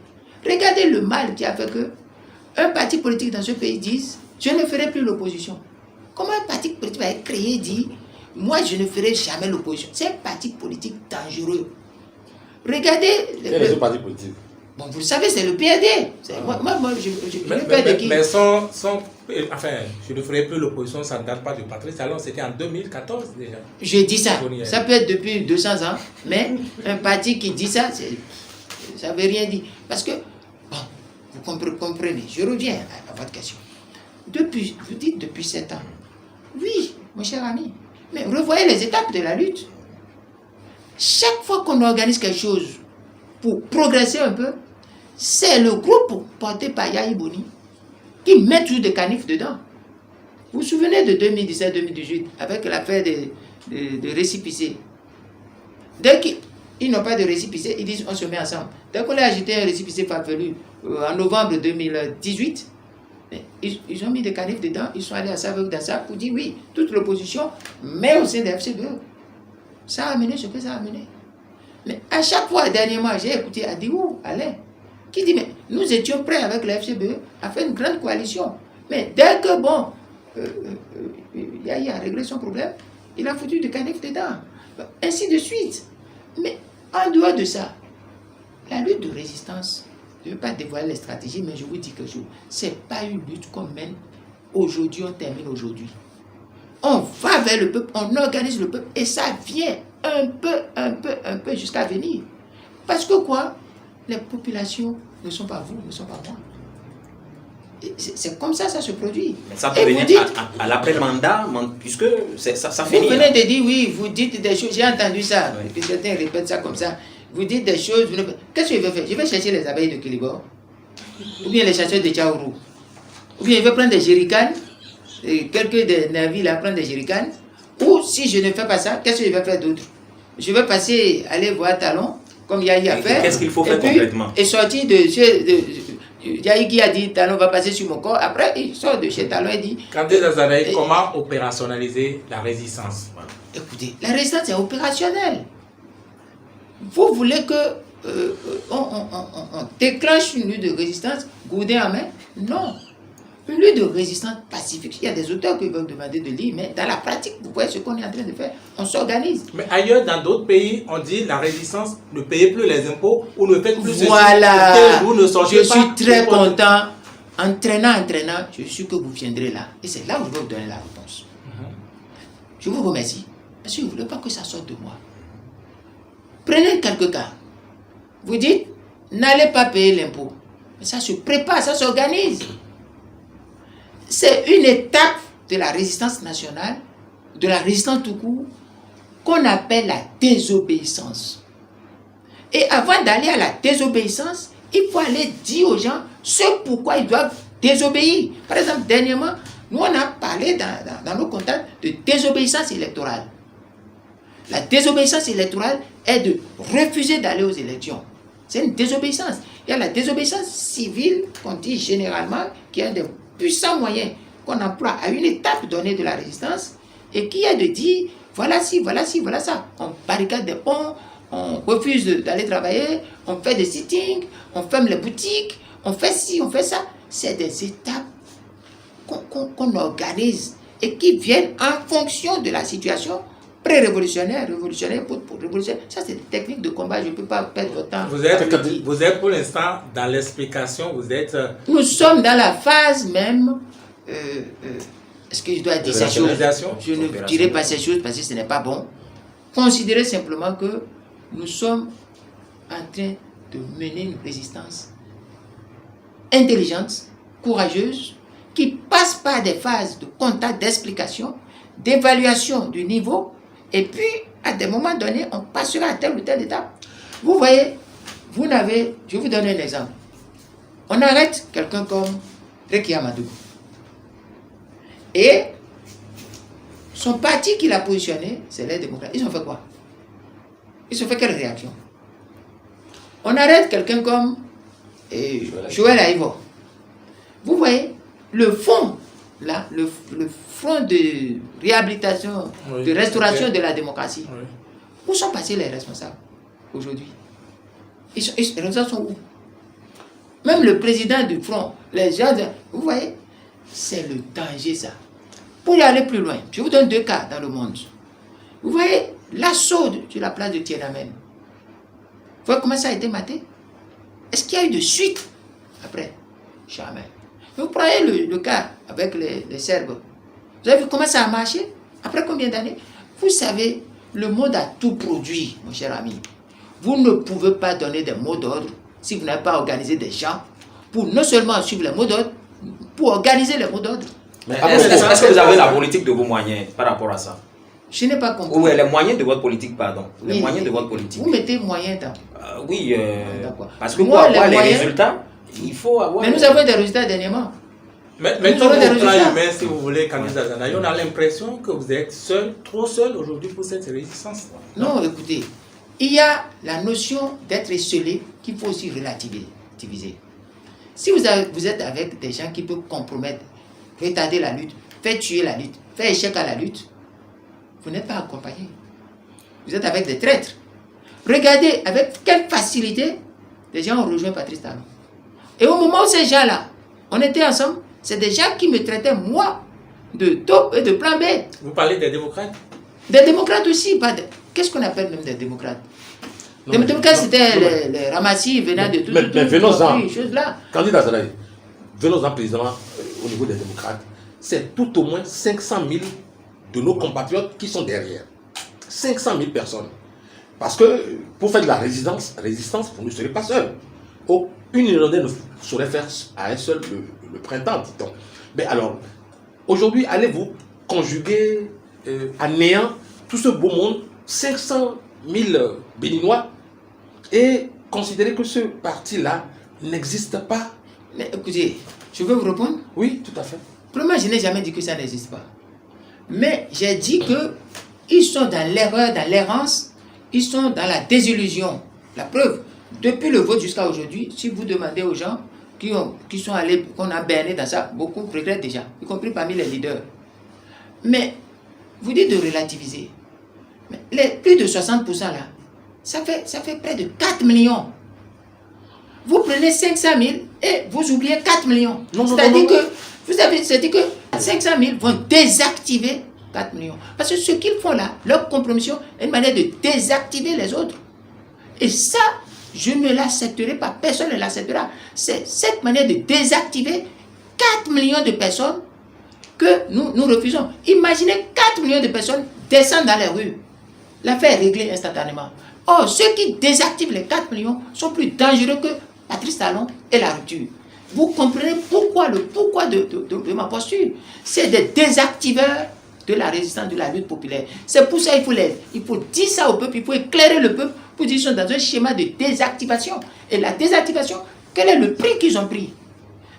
Regardez le mal qui a fait que un parti politique dans ce pays dise « Je ne ferai plus l'opposition ». Comment un parti politique va être créé et dit « Moi, je ne ferai jamais l'opposition ». C'est un parti politique dangereux. Regardez... Quel est ce parti politique? Bon, vous le savez, c'est le PRD. Moi, mais enfin, je ne ferai plus l'opposition, ça ne date pas de Patrice Talon, c'était en 2014 déjà. J'ai dit ça. Ça peut être depuis 200 ans, mais un parti qui dit ça, ça ne veut rien dire. Parce que, bon, vous comprenez, je reviens à votre question. Vous dites depuis 7 ans. Oui, mon cher ami, mais revoyez les étapes de la lutte. Chaque fois qu'on organise quelque chose pour progresser un peu, c'est le groupe porté par Yahi Boni qui met toujours des canifs dedans. Vous vous souvenez de 2017-2018 avec l'affaire de récipicés. Dès qu'ils n'ont pas de récipicé, ils disent on se met ensemble. Dès qu'on a agité un récipicé farfelu en novembre 2018, ils ont mis des canifs dedans, ils sont allés à Saveur-Dassa pour dire oui, toute l'opposition, mais au sein des FCBE. Ça a amené ce que ça a amené. Mais à chaque fois, dernièrement, j'ai écouté Adiou, Alain, qui dit, mais nous étions prêts avec le FCBE à faire une grande coalition. Mais dès que, bon, Yahi a réglé son problème, il a foutu des canifs dedans. Ainsi de suite. Mais en dehors de ça, la lutte de résistance, je ne veux pas dévoiler les stratégies, mais je vous dis quelque chose. Ce n'est pas une lutte qu'on mène aujourd'hui, on termine aujourd'hui. On va vers le peuple, on organise le peuple, et ça vient un peu jusqu'à venir. Parce que quoi? Les populations ne sont pas vous, ne sont pas moi. C'est comme ça se produit. Mais ça peut venir à l'après-mandat, puisque ça finit. Vous venez de dire, oui, vous dites des choses, j'ai entendu ça, oui. Que certains répètent ça comme ça. Vous dites des choses, qu'est-ce que je vais faire? Je vais chercher les abeilles de Kilibor, ou bien les chasseurs de Tchaourou, ou bien je vais prendre des jerrycans, quelques des navires là prendre des jerrycans, ou si je ne fais pas ça, qu'est-ce que je vais faire d'autre? Je vais passer, aller voir Talon, comme Yahi a fait. Qu'est-ce qu'il faut faire concrètement? Et sortir de Yahi qui a dit Talon va passer sur mon corps, après il sort de chez Talon et dit... Kandé Dazanaï, comment opérationnaliser la résistance? Écoutez, la résistance est opérationnelle. Vous voulez que on déclenche une lutte de résistance, gourdin en main? Non. Une lutte de résistance pacifique. Il y a des auteurs qui veulent demander de lire, mais dans la pratique, vous voyez ce qu'on est en train de faire. On s'organise. Mais ailleurs, dans d'autres pays, on dit la résistance, ne payez plus les impôts ou ne faites plus voilà. Ceci. Vous ne sortez je pas. suis très content. Entraînant, je suis sûr que vous viendrez là. Et c'est là où je vais vous donner la réponse. Je vous remercie. Parce que je ne voulais pas que ça sorte de moi. Prenez quelques cas. Vous dites, n'allez pas payer l'impôt. Mais ça se prépare, ça s'organise. C'est une étape de la résistance nationale, de la résistance tout court, qu'on appelle la désobéissance. Et avant d'aller à la désobéissance, il faut aller dire aux gens ce pourquoi ils doivent désobéir. Par exemple, dernièrement, nous on a parlé dans nos contacts de désobéissance électorale. La désobéissance électorale est de refuser d'aller aux élections. C'est une désobéissance. Il y a la désobéissance civile qu'on dit généralement, qui est des puissants moyens qu'on emploie à une étape donnée de la résistance et qui est de dire voilà ci, voilà ci, voilà ça. On barricade des ponts, on refuse d'aller travailler, on fait des sittings, on ferme les boutiques, on fait ci, on fait ça. C'est des étapes qu'on organise et qui viennent en fonction de la situation pré-révolutionnaire, révolutionnaire, révolutionnaire. Ça, c'est des techniques de combat, je ne peux pas perdre votre temps. Vous êtes pour l'instant dans l'explication, vous êtes... Nous sommes dans la phase même... est-ce que je dois dire ces choses? Je ne dirai pas ces choses parce que ce n'est pas bon. Considérez simplement que nous sommes en train de mener une résistance intelligente, courageuse, qui passe par des phases de contact, d'explication, d'évaluation du niveau, et puis, à des moments donnés, on passera à telle ou telle étape. Vous voyez, je vais vous donner un exemple. On arrête quelqu'un comme Rekia Amadou. Et son parti qui l'a positionné, c'est les démocrates. Ils ont fait quoi? Ils ont fait quelle réaction? On arrête quelqu'un comme Joël Aïvo. Vous voyez, le fond, là, le front de réhabilitation, de restauration de la démocratie. Où sont passés les responsables aujourd'hui? Les responsables sont où? Même le président du front, les gens, vous voyez, c'est le danger ça. Pour y aller plus loin, je vous donne 2 cas dans le monde. Vous voyez l'assaut sur la place de Tiananmen. Vous voyez comment ça a été maté? Est-ce qu'il y a eu de suite après? Jamais. Vous prenez le cas avec les Serbes. Vous avez vu comment ça a marché? Après combien d'années? Vous savez, le monde a tout produit, mon cher ami. Vous ne pouvez pas donner des mots d'ordre si vous n'avez pas organisé des gens pour non seulement suivre les mots d'ordre, pour organiser les mots d'ordre. Est-ce que vous avez la politique de vos moyens par rapport à ça? Je n'ai pas compris. Ou les moyens de votre politique, pardon. Les Oui, moyens de votre politique. Vous mettez moyens dans. Oui, D'accord. parce que Moi, pour avoir les les moyens- résultats, il faut avoir... Mais nous avons des résultats dernièrement. Mais Nous maintenant, avons des au plan résultats. humain, si vous voulez, candidat Zanaï, on a l'impression que vous êtes seul, trop seul aujourd'hui pour cette résistance. Non, écoutez, il y a la notion d'être esselé qu'il faut aussi relativiser. Si vous êtes avec des gens qui peuvent compromettre, retarder la lutte, faire tuer la lutte, faire échec à la lutte, vous n'êtes pas accompagné. Vous êtes avec des traîtres. Regardez avec quelle facilité les gens ont rejoint Patrice Talon. Et au moment où ces gens-là, on était ensemble, c'est des gens qui me traitaient, moi, de top et de plan B. Vous parlez des démocrates? Des démocrates aussi, pas de... Qu'est-ce qu'on appelle même des démocrates? Les démocrates, c'était les ramassis venant de tout mais venons-en. ces choses-là. Candidat Zanaï, venons-en président au niveau des démocrates. C'est tout au moins 500 000 de nos compatriotes qui sont derrière. 500 000 personnes. Parce que pour faire de la résistance, vous ne serez pas seul. Une Irlandaise ne saurait faire à un seul le printemps, dit-on. Mais alors, aujourd'hui, allez-vous conjuguer à néant tout ce beau monde, 500 000 Béninois, et considérer que ce parti-là n'existe pas? Mais écoutez, je vais vous répondre. Oui, tout à fait. Premièrement, je n'ai jamais dit que ça n'existe pas. Mais j'ai dit qu'ils sont dans l'erreur, dans l'errance, ils sont dans la désillusion. La preuve, depuis le vote jusqu'à aujourd'hui, si vous demandez aux gens qui sont allés, qu'on a berné dans ça, beaucoup regrettent déjà, y compris parmi les leaders. Mais vous dites de relativiser. Mais les plus de 60% là, ça fait près de 4 millions. Vous prenez 500 000 et vous oubliez 4 millions. C'est-à-dire que, vous avez, c'est-à-dire que 500 000 vont désactiver 4 millions. Parce que ce qu'ils font là, leur compromission est une manière de désactiver les autres. Et ça, je ne l'accepterai pas. Personne ne l'acceptera. C'est cette manière de désactiver 4 millions de personnes que nous refusons. Imaginez 4 millions de personnes descendent dans les rues. L'affaire est réglée instantanément. Or, ceux qui désactivent les 4 millions sont plus dangereux que Patrice Talon et la rupture. Vous comprenez le pourquoi de ma posture. C'est des désactiveurs de la résistance, de la lutte populaire. C'est pour ça qu'il faut dire ça au peuple, il faut éclairer le peuple pour dire qu'ils sont dans un schéma de désactivation. Et la désactivation, quel est le prix qu'ils ont pris?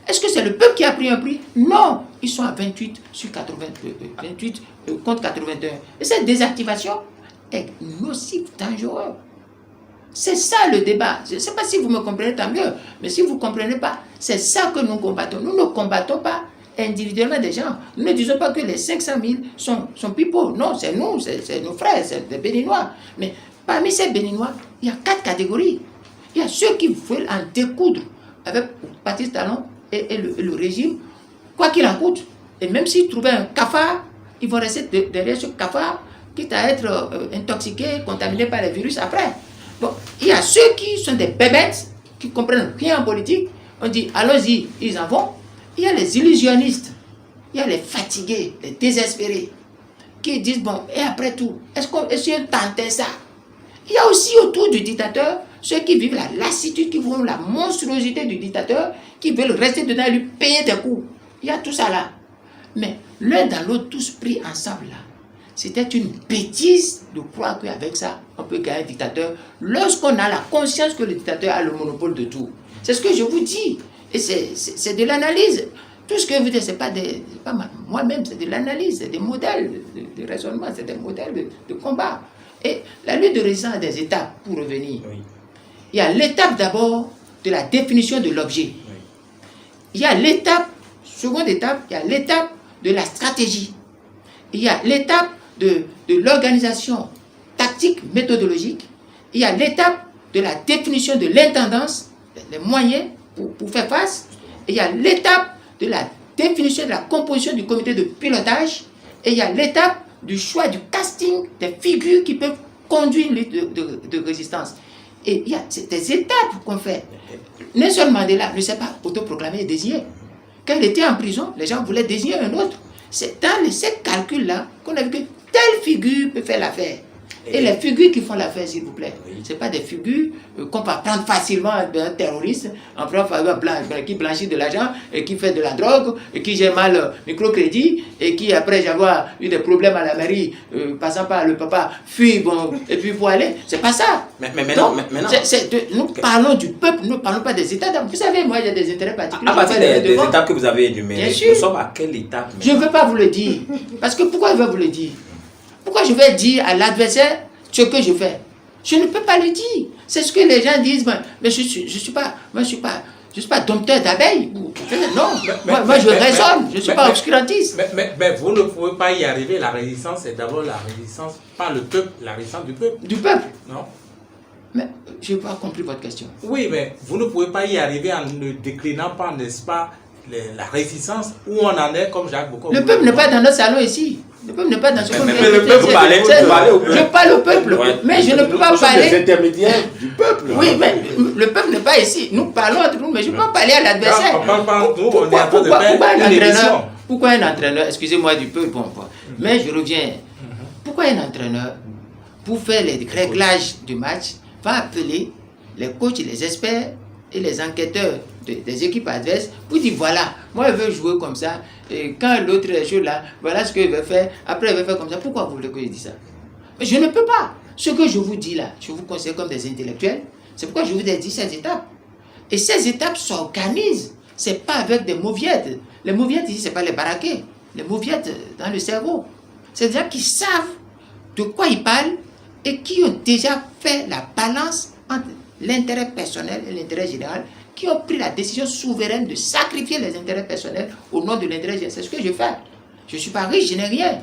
Est-ce que c'est le peuple qui a pris un prix? Non, ils sont à 28 sur 28 contre 81. Et cette désactivation est nocive, dangereuse. C'est ça le débat. Je ne sais pas si vous me comprenez, tant mieux. Mais si vous ne comprenez pas, c'est ça que nous combattons. Nous ne combattons pas individuellement des gens. Nous ne disons pas que les 500 000 sont pipeaux. Non, c'est nous, c'est nos frères, c'est des Béninois. Mais parmi ces Béninois, il y a 4 catégories. Il y a ceux qui veulent en découdre avec Patrice Talon et le régime, quoi qu'il en coûte. Et même s'ils trouvaient un cafard, ils vont rester derrière ce cafard, quitte à être intoxiqués, contaminés par les virus après. Bon, il y a ceux qui sont des bébêtes, qui ne comprennent rien en politique. On dit, allons-y, ils en vont. Il y a les illusionnistes, il y a les fatigués, les désespérés, qui disent, bon, et après tout, est-ce qu'on tentait ça? Il y a aussi autour du dictateur ceux qui vivent la lassitude, qui voient la monstruosité du dictateur, qui veulent rester dedans et lui payer des coups. Il y a tout ça là. Mais l'un dans l'autre, tous pris ensemble là. C'était une bêtise de croire qu'avec ça, on peut gagner un dictateur lorsqu'on a la conscience que le dictateur a le monopole de tout. C'est ce que je vous dis. Et c'est de l'analyse. Tout ce que vous dites, ce n'est pas moi-même, c'est de l'analyse, c'est des modèles de raisonnement, c'est des modèles de combat. Et la lutte de résistance a des étapes, pour revenir. Oui. Il y a l'étape d'abord de la définition de l'objet. Oui. Il y a l'étape, seconde étape, il y a l'étape de la stratégie. Il y a l'étape de l'organisation tactique, méthodologique, il y a l'étape de la définition de l'intendance, les moyens pour faire face, et il y a l'étape de la définition de la composition du comité de pilotage, et il y a l'étape du choix du casting des figures qui peuvent conduire une lutte de résistance. Et il y a des étapes qu'on fait. Nelson Mandela ne s'est pas autoproclamé et désigné. Quand il était en prison, les gens voulaient désigner un autre. C'est dans ces calculs-là qu'on a vu que telle figure peut faire l'affaire. Et les figures qui font l'affaire, s'il vous plaît, ce n'est pas des figures qu'on peut prendre facilement d'un terroriste, en prenant qui blanchit de l'argent, et qui fait de la drogue, et qui gère mal le microcrédit, et qui, après avoir eu des problèmes à la mairie, passant par le papa, fuit, bon, et puis pour aller. C'est pas ça. Mais maintenant, nous parlons du peuple, nous ne parlons pas des États. Vous savez, moi, il y a des intérêts particuliers. À partir des étapes que vous avez énumérées, nous sommes à quelle étape? Je ne veux pas vous le dire. Parce que pourquoi je vais vous le dire? Pourquoi je vais dire à l'adversaire ce que je fais? Je ne peux pas le dire. C'est ce que les gens disent. Mais je suis pas dompteur d'abeilles. Non, moi je raisonne. Je ne suis pas obscurantiste. Mais vous ne pouvez pas y arriver. La résistance, c'est d'abord la résistance, pas le peuple, la résistance du peuple. Du peuple? Non. Mais je n'ai pas compris votre question. Oui, mais vous ne pouvez pas y arriver en ne déclinant pas, n'est-ce pas, la résistance, où on en est comme Jacques Bocco. Le peuple n'est pas dans notre salon ici. Le peuple n'est pas dans ce qu'on Mais le peuple, vous parlez au peuple. Je parle au peuple, mais je ne peux pas parler. Les intermédiaires du peuple. Oui, mais le peuple n'est pas ici. Nous parlons entre nous, mais je ne peux pas parler à l'adversaire. On parle pas entre nous, on est en train de faire une émission. Pourquoi un entraîneur, excusez-moi du peu, bon, mais je reviens. Pourquoi un entraîneur, pour faire les réglages du match, va appeler les coachs, les experts et les enquêteurs des équipes adverses pour dire voilà, moi je veux jouer comme ça, et quand l'autre est chaud là, voilà ce qu'il veut faire, après il va faire comme ça. Pourquoi vous voulez que je dise ça? Mais je ne peux pas. Ce que je vous dis là, je vous considère comme des intellectuels, c'est pourquoi je vous ai dit ces étapes. Et ces étapes s'organisent, c'est pas avec des mauviettes. Les mauviettes ici, c'est pas les baraquets. Les mauviettes dans le cerveau. C'est des gens qui savent de quoi ils parlent et qui ont déjà fait la balance entre l'intérêt personnel et l'intérêt général, qui ont pris la décision souveraine de sacrifier les intérêts personnels au nom de l'intérêt général. C'est ce que je fais. Je ne suis pas riche, je n'ai rien.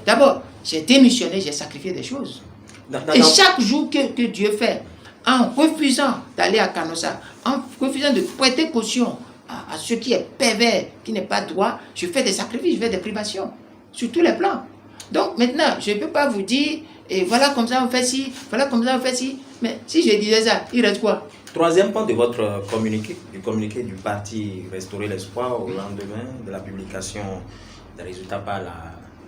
D'abord, j'ai démissionné, j'ai sacrifié des choses. Et chaque jour que Dieu fait, en refusant d'aller à Canossa, en refusant de prêter caution à ce qui est pervers, qui n'est pas droit, je fais des sacrifices, je fais des privations, sur tous les plans. Donc maintenant, je ne peux pas vous dire, et voilà comme ça on fait ci, voilà comme ça on fait ci. Mais si je disais ça, il reste quoi? Troisième point de votre communiqué, du parti Restaurer l'espoir au lendemain de la publication des résultats par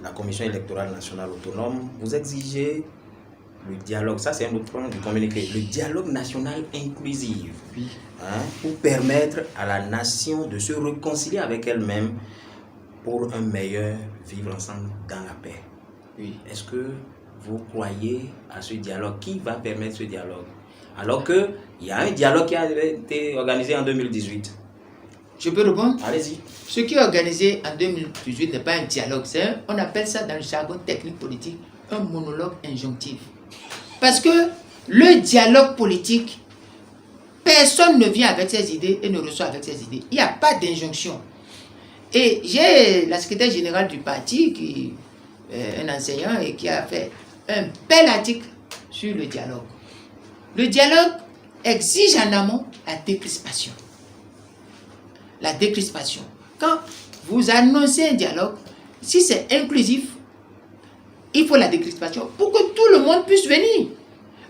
la Commission électorale nationale autonome, vous exigez le dialogue, ça c'est un autre point du communiqué, le dialogue national inclusif, pour permettre à la nation de se réconcilier avec elle-même pour un meilleur vivre ensemble dans la paix. Oui. Est-ce que vous croyez à ce dialogue? Qui va permettre ce dialogue? Alors qu'il y a un dialogue qui a été organisé en 2018. Je peux répondre? Allez-y. Ce qui est organisé en 2018 n'est pas un dialogue, on appelle ça dans le jargon technique politique un monologue injonctif. Parce que le dialogue politique, personne ne vient avec ses idées et ne reçoit avec ses idées. Il n'y a pas d'injonction. Et j'ai la secrétaire générale du parti, qui est un enseignant et qui a fait un bel article sur le dialogue. Le dialogue exige en amont la décrispation. La décrispation. Quand vous annoncez un dialogue, si c'est inclusif, il faut la décrispation pour que tout le monde puisse venir.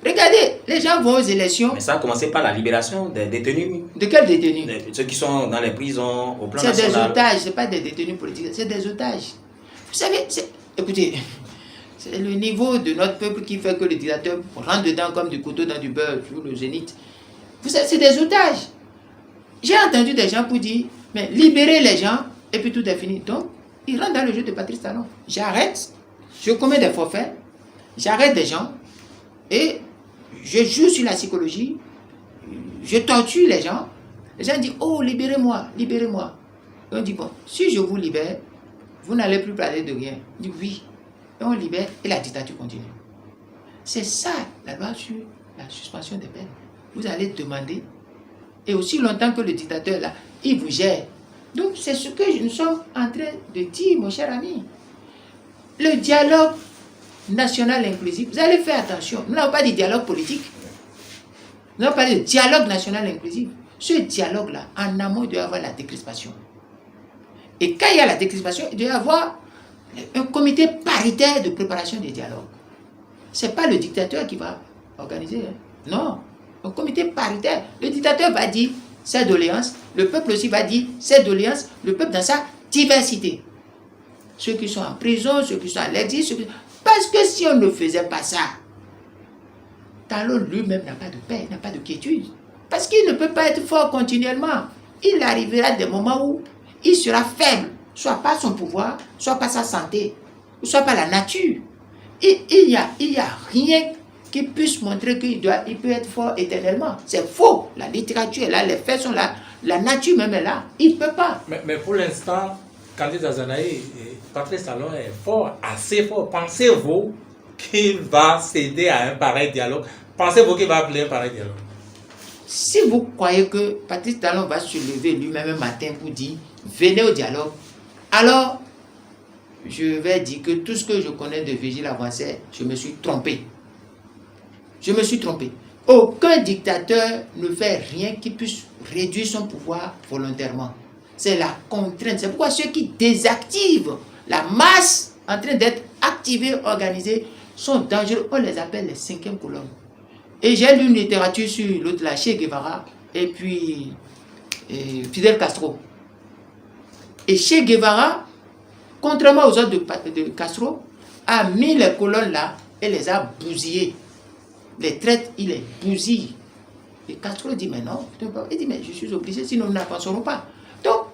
Regardez, les gens vont aux élections. Mais ça a commencé par la libération des détenus. De quels détenus? Ceux qui sont dans les prisons au plan national. C'est des otages, ce n'est pas des détenus politiques, c'est des otages. Vous savez, écoutez, c'est le niveau de notre peuple qui fait que le dictateur rentre dedans comme du couteau dans du beurre sur le zénith. Vous savez, c'est des otages. J'ai entendu des gens pour dire, mais libérez les gens et puis tout est fini. Donc, ils rentrent dans le jeu de Patrice Talon. J'arrête, je commets des forfaits, j'arrête des gens et je joue sur la psychologie, je torture les gens. Les gens disent, oh, libérez-moi, libérez-moi. Et on dit, bon, si je vous libère, vous n'allez plus parler de rien. On dit, oui. Et on libère et la dictature continue. C'est ça, la loi sur la suspension des peines. Vous allez demander, et aussi longtemps que le dictateur, là, il vous gère. Donc, c'est ce que nous sommes en train de dire, mon cher ami. Le dialogue national inclusif, vous allez faire attention. Nous n'avons pas de dialogue politique. Nous n'avons pas de dialogue national inclusif. Ce dialogue-là, en amont, il doit y avoir la décrispation. Et quand il y a la décrispation, il doit y avoir un comité paritaire de préparation des dialogues. Ce n'est pas le dictateur qui va organiser. Non. Un comité paritaire. Le dictateur va dire ses doléances. Le peuple aussi va dire ses doléances. Le peuple dans sa diversité. Ceux qui sont en prison, ceux qui sont à l'exil. Parce que si on ne faisait pas ça, Talon lui-même n'a pas de paix, n'a pas de quiétude. Parce qu'il ne peut pas être fort continuellement. Il arrivera des moments où il sera faible, soit par son pouvoir, soit par sa santé, soit par la nature. Il n'y a rien qui puisse montrer qu'il peut être fort éternellement. C'est faux. La littérature est là, les faits sont là, la nature même est là. Il ne peut pas. Mais pour l'instant, Candice Azanaï et Patrice Talon est fort, assez fort. Pensez-vous qu'il va céder à un pareil dialogue? Pensez-vous qu'il va appeler un pareil dialogue? Si vous croyez que Patrice Talon va se lever lui-même un matin pour dire venez au dialogue, alors je vais dire que tout ce que je connais de Virgile Avancet, je me suis trompé. Je me suis trompé. Aucun dictateur ne fait rien qui puisse réduire son pouvoir volontairement. C'est la contrainte. C'est pourquoi ceux qui désactivent la masse en train d'être activée, organisée, sont dangereux. On les appelle les cinquièmes colonnes. Et j'ai lu une littérature sur l'autre, la Che Guevara, et puis Fidel Castro. Et Che Guevara, contrairement aux autres de Castro, a mis les colonnes là et les a bousillées. Les traites, il les bousille. Et Castro dit, mais non, il dit, mais je suis obligé, sinon nous n'avancerons pas. Donc,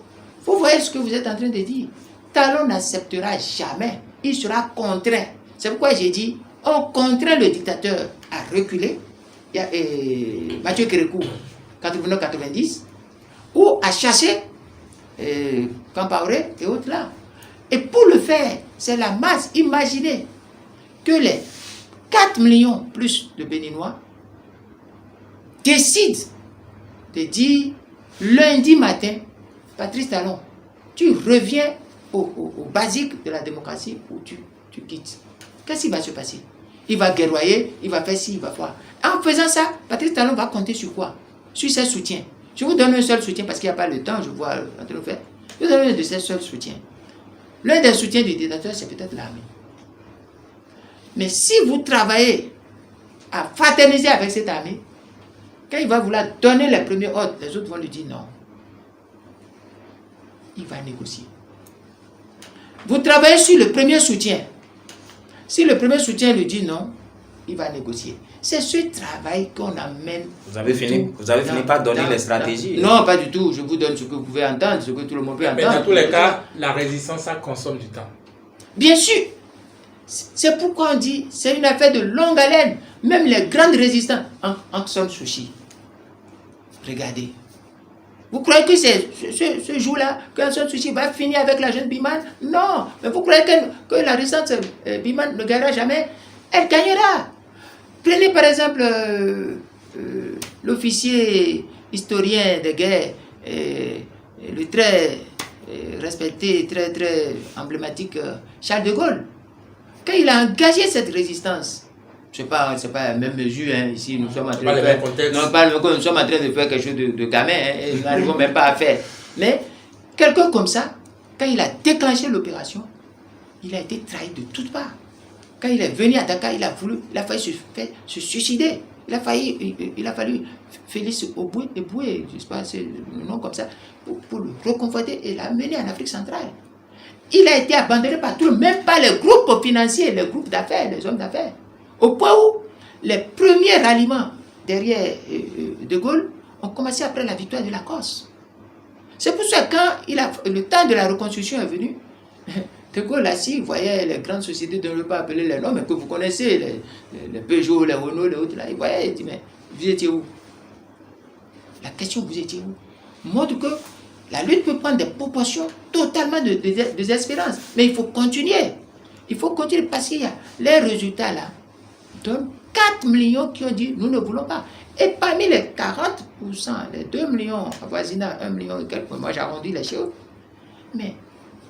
vous voyez ce que vous êtes en train de dire. Talon n'acceptera jamais. Il sera contraint. C'est pourquoi j'ai dit, on contraint le dictateur à reculer. Il y a Mathieu Kérékou, 89-90, ou à chasser Campaoré et autres là. Et pour le faire, c'est la masse. Imaginez que les 4 millions plus de Béninois décident de dire lundi matin, Patrice Talon, tu reviens au basique de la démocratie ou tu quittes. Qu'est-ce qui va se passer? Il va guerroyer, il va faire ci, il va faire. En faisant ça, Patrice Talon va compter sur quoi? Sur ses soutiens. Je vous donne un seul soutien parce qu'il n'y a pas le temps, je vois en train de faire. Je vous donne un de ses seuls soutiens. L'un des soutiens du dictateur, c'est peut-être l'armée. Mais si vous travaillez à fraterniser avec cette armée, quand il va vouloir donner les premiers ordres, les autres vont lui dire non. Il va négocier. Vous travaillez sur le premier soutien. Si le premier soutien lui dit non, il va négocier. C'est ce travail qu'on amène. Vous avez fini par donner les stratégies. Non, pas du tout. Je vous donne ce que vous pouvez entendre, ce que tout le monde peut entendre. Mais dans tous les cas, la résistance, ça consomme du temps. Bien sûr. C'est pourquoi on dit c'est une affaire de longue haleine. Même les grandes résistants, Aung San Suu Kyi. Regardez. Vous croyez que c'est ce jour-là qu'Aung San Suu Kyi va finir avec la jeune Biman? Non. Mais vous croyez que la résistance Biman ne gagnera jamais? Elle gagnera. Prenez par exemple l'officier historien de guerre, le très respecté, très emblématique Charles de Gaulle. Quand il a engagé cette résistance, c'est pas la même mesure, hein, ici nous sommes en train de faire, nous sommes en train de faire quelque chose de gamin, hein, nous n'arrivons même pas à faire. Mais quelqu'un comme ça, quand il a déclenché l'opération, il a été trahi de toutes parts. Quand il est venu à Dakar, il a failli se suicider. Il a fallu Félix Éboué, je ne sais pas, c'est le nom comme ça, pour le reconforter et l'amener en Afrique centrale. Il a été abandonné par tout le monde, même par les groupes financiers, les groupes d'affaires, les hommes d'affaires. Au point où les premiers ralliements derrière De Gaulle ont commencé après la victoire de la Corse. C'est pour ça que quand le temps de la reconstruction est venu, De Gaulle, assis, il voyait les grandes sociétés, je ne veux pas appeler les noms, mais que vous connaissez, les Peugeot, les Renault, les autres, là, il voyait, il dit, mais vous étiez où? La question, vous étiez où? Montre que la lutte peut prendre des proportions totalement de désespérance. Mais il faut continuer. Il faut continuer parce qu'il y a les résultats là donnent 4 millions qui ont dit nous ne voulons pas. Et parmi les 40%, les 2 millions avoisinant 1 million et quelques, moi j'arrondis les chiffres, mais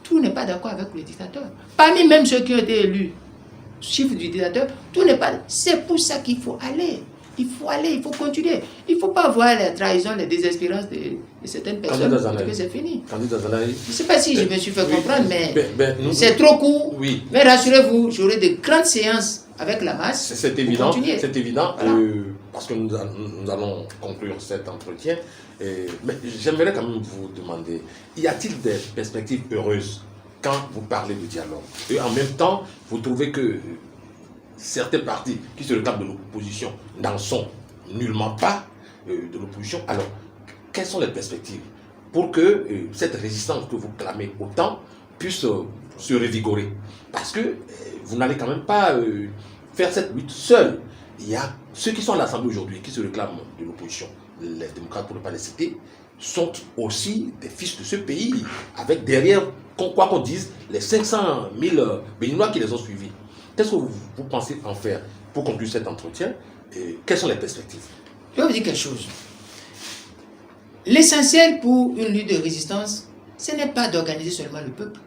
tout n'est pas d'accord avec le dictateur. Parmi même ceux qui ont été élus, chiffres du dictateur, tout n'est pas... C'est pour ça qu'il faut aller. Il faut aller, il faut continuer. Il ne faut pas voir la trahison, la désespérance de certaines personnes, parce que c'est fini. Je ne sais pas si je me suis fait comprendre, mais c'est trop court. Oui. Mais rassurez-vous, j'aurai de grandes séances avec la masse. C'est évident, c'est évident, Voilà. parce que nous allons conclure cet entretien. Mais j'aimerais quand même vous demander, y a-t-il des perspectives heureuses quand vous parlez de dialogue? Et en même temps, vous trouvez que certains partis qui se réclament de l'opposition n'en sont nullement pas de l'opposition. Alors, quelles sont les perspectives pour que cette résistance que vous clamez autant puisse se revigorer? Parce que vous n'allez quand même pas faire cette lutte seul. Il y a ceux qui sont à l'Assemblée aujourd'hui, qui se réclament de l'opposition, les démocrates pour ne pas les citer, sont aussi des fils de ce pays, avec derrière, quoi qu'on dise, les 500 000 Béninois qui les ont suivis. Qu'est-ce que vous pensez en faire pour conclure cet entretien? Et quelles sont les perspectives? Je vais vous dire quelque chose. L'essentiel pour une lutte de résistance, ce n'est pas d'organiser seulement le peuple.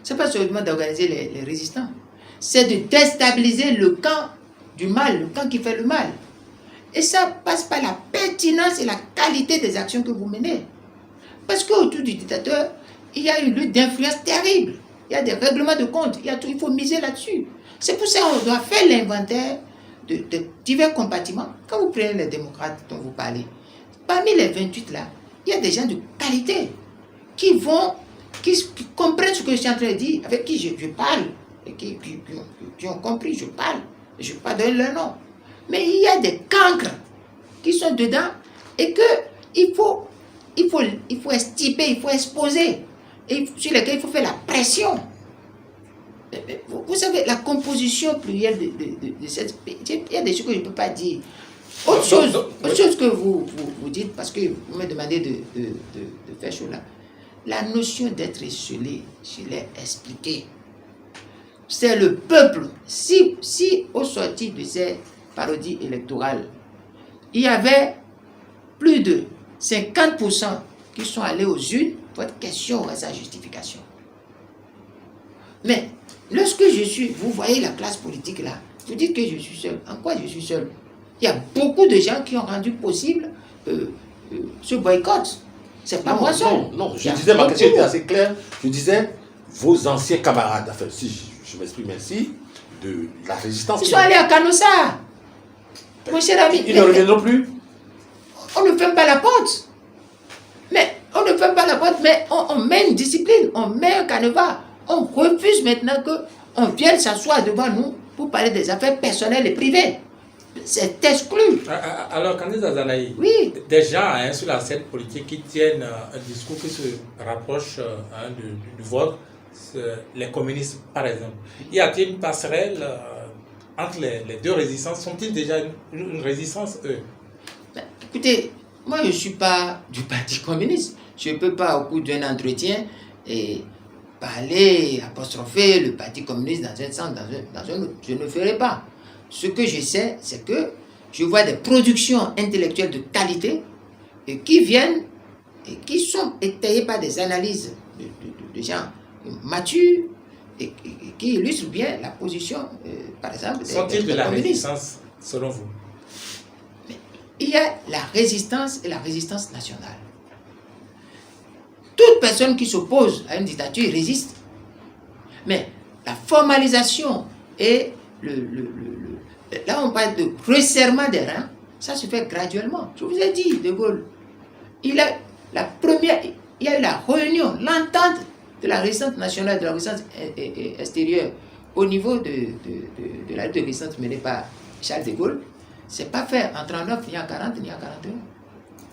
Ce n'est pas seulement d'organiser les résistants. C'est de déstabiliser le camp du mal, le camp qui fait le mal. Et ça passe par la pertinence et la qualité des actions que vous menez. Parce qu'autour du dictateur, il y a une lutte d'influence terrible. Il y a des règlements de compte. Il faut miser là-dessus. C'est pour ça qu'on doit faire l'inventaire de divers compartiments. Quand vous prenez les démocrates dont vous parlez, parmi les 28 là, il y a des gens de qualité qui comprennent ce que je suis en train de dire, avec qui je parle, et qui ont compris, je parle, et je ne vais pas donner leur nom. Mais il y a des cancres qui sont dedans et qu'il faut estiper, il faut exposer, et sur lesquels il faut faire la pression. Vous savez, la composition plurielle de cette... Il y a des choses que je ne peux pas dire. Autre chose que vous dites, parce que vous me demandez de faire chose là. La notion d'être esselé, je l'ai expliqué. C'est le peuple. Si au sortir de ces parodies électorales, il y avait plus de 50% qui sont allés aux urnes, votre question aurait sa justification. Mais lorsque vous voyez la classe politique là, vous dites que je suis seul. En quoi je suis seul? Il y a beaucoup de gens qui ont rendu possible ce boycott. C'est pas moi seul. Non, je disais, ma question était assez claire. Je disais, vos anciens camarades, enfin, si je m'exprime ainsi, de la résistance. Ils sont allés à Canossa. Mon cher ami. Ils ne reviendront plus. On ne ferme pas la porte. Mais on ne ferme pas la porte, mais on met une discipline, on met un canevas. On refuse maintenant qu'on vienne s'asseoir devant nous pour parler des affaires personnelles et privées. C'est exclu. Alors, Candice Azanaï, oui. Des gens sur la scène politique qui tiennent un discours qui se rapproche du vôtre, les communistes par exemple. Y a-t-il une passerelle entre les deux résistances? Sont-ils déjà une résistance, eux? Écoutez, moi je ne suis pas du parti communiste. Je ne peux pas au cours d'un entretien parler, apostropher le parti communiste dans un sens, dans un autre. Je ne le ferai pas. Ce que je sais, c'est que je vois des productions intellectuelles de qualité qui viennent et qui sont étayées par des analyses de gens matures et qui illustrent bien la position, par exemple, des Sont-ils de la communistes. résistance, selon vous? Mais il y a la résistance et la résistance nationale. Toute personne qui s'oppose à une dictature résiste. Mais la formalisation et là on parle de resserrement des reins, ça se fait graduellement. Je vous ai dit, De Gaulle, il y a eu la réunion, l'entente de la résistance nationale, de la résistance extérieure au niveau de la lutte de résistance menée par Charles de Gaulle. C'est pas fait en 39, ni en 40, ni en 41.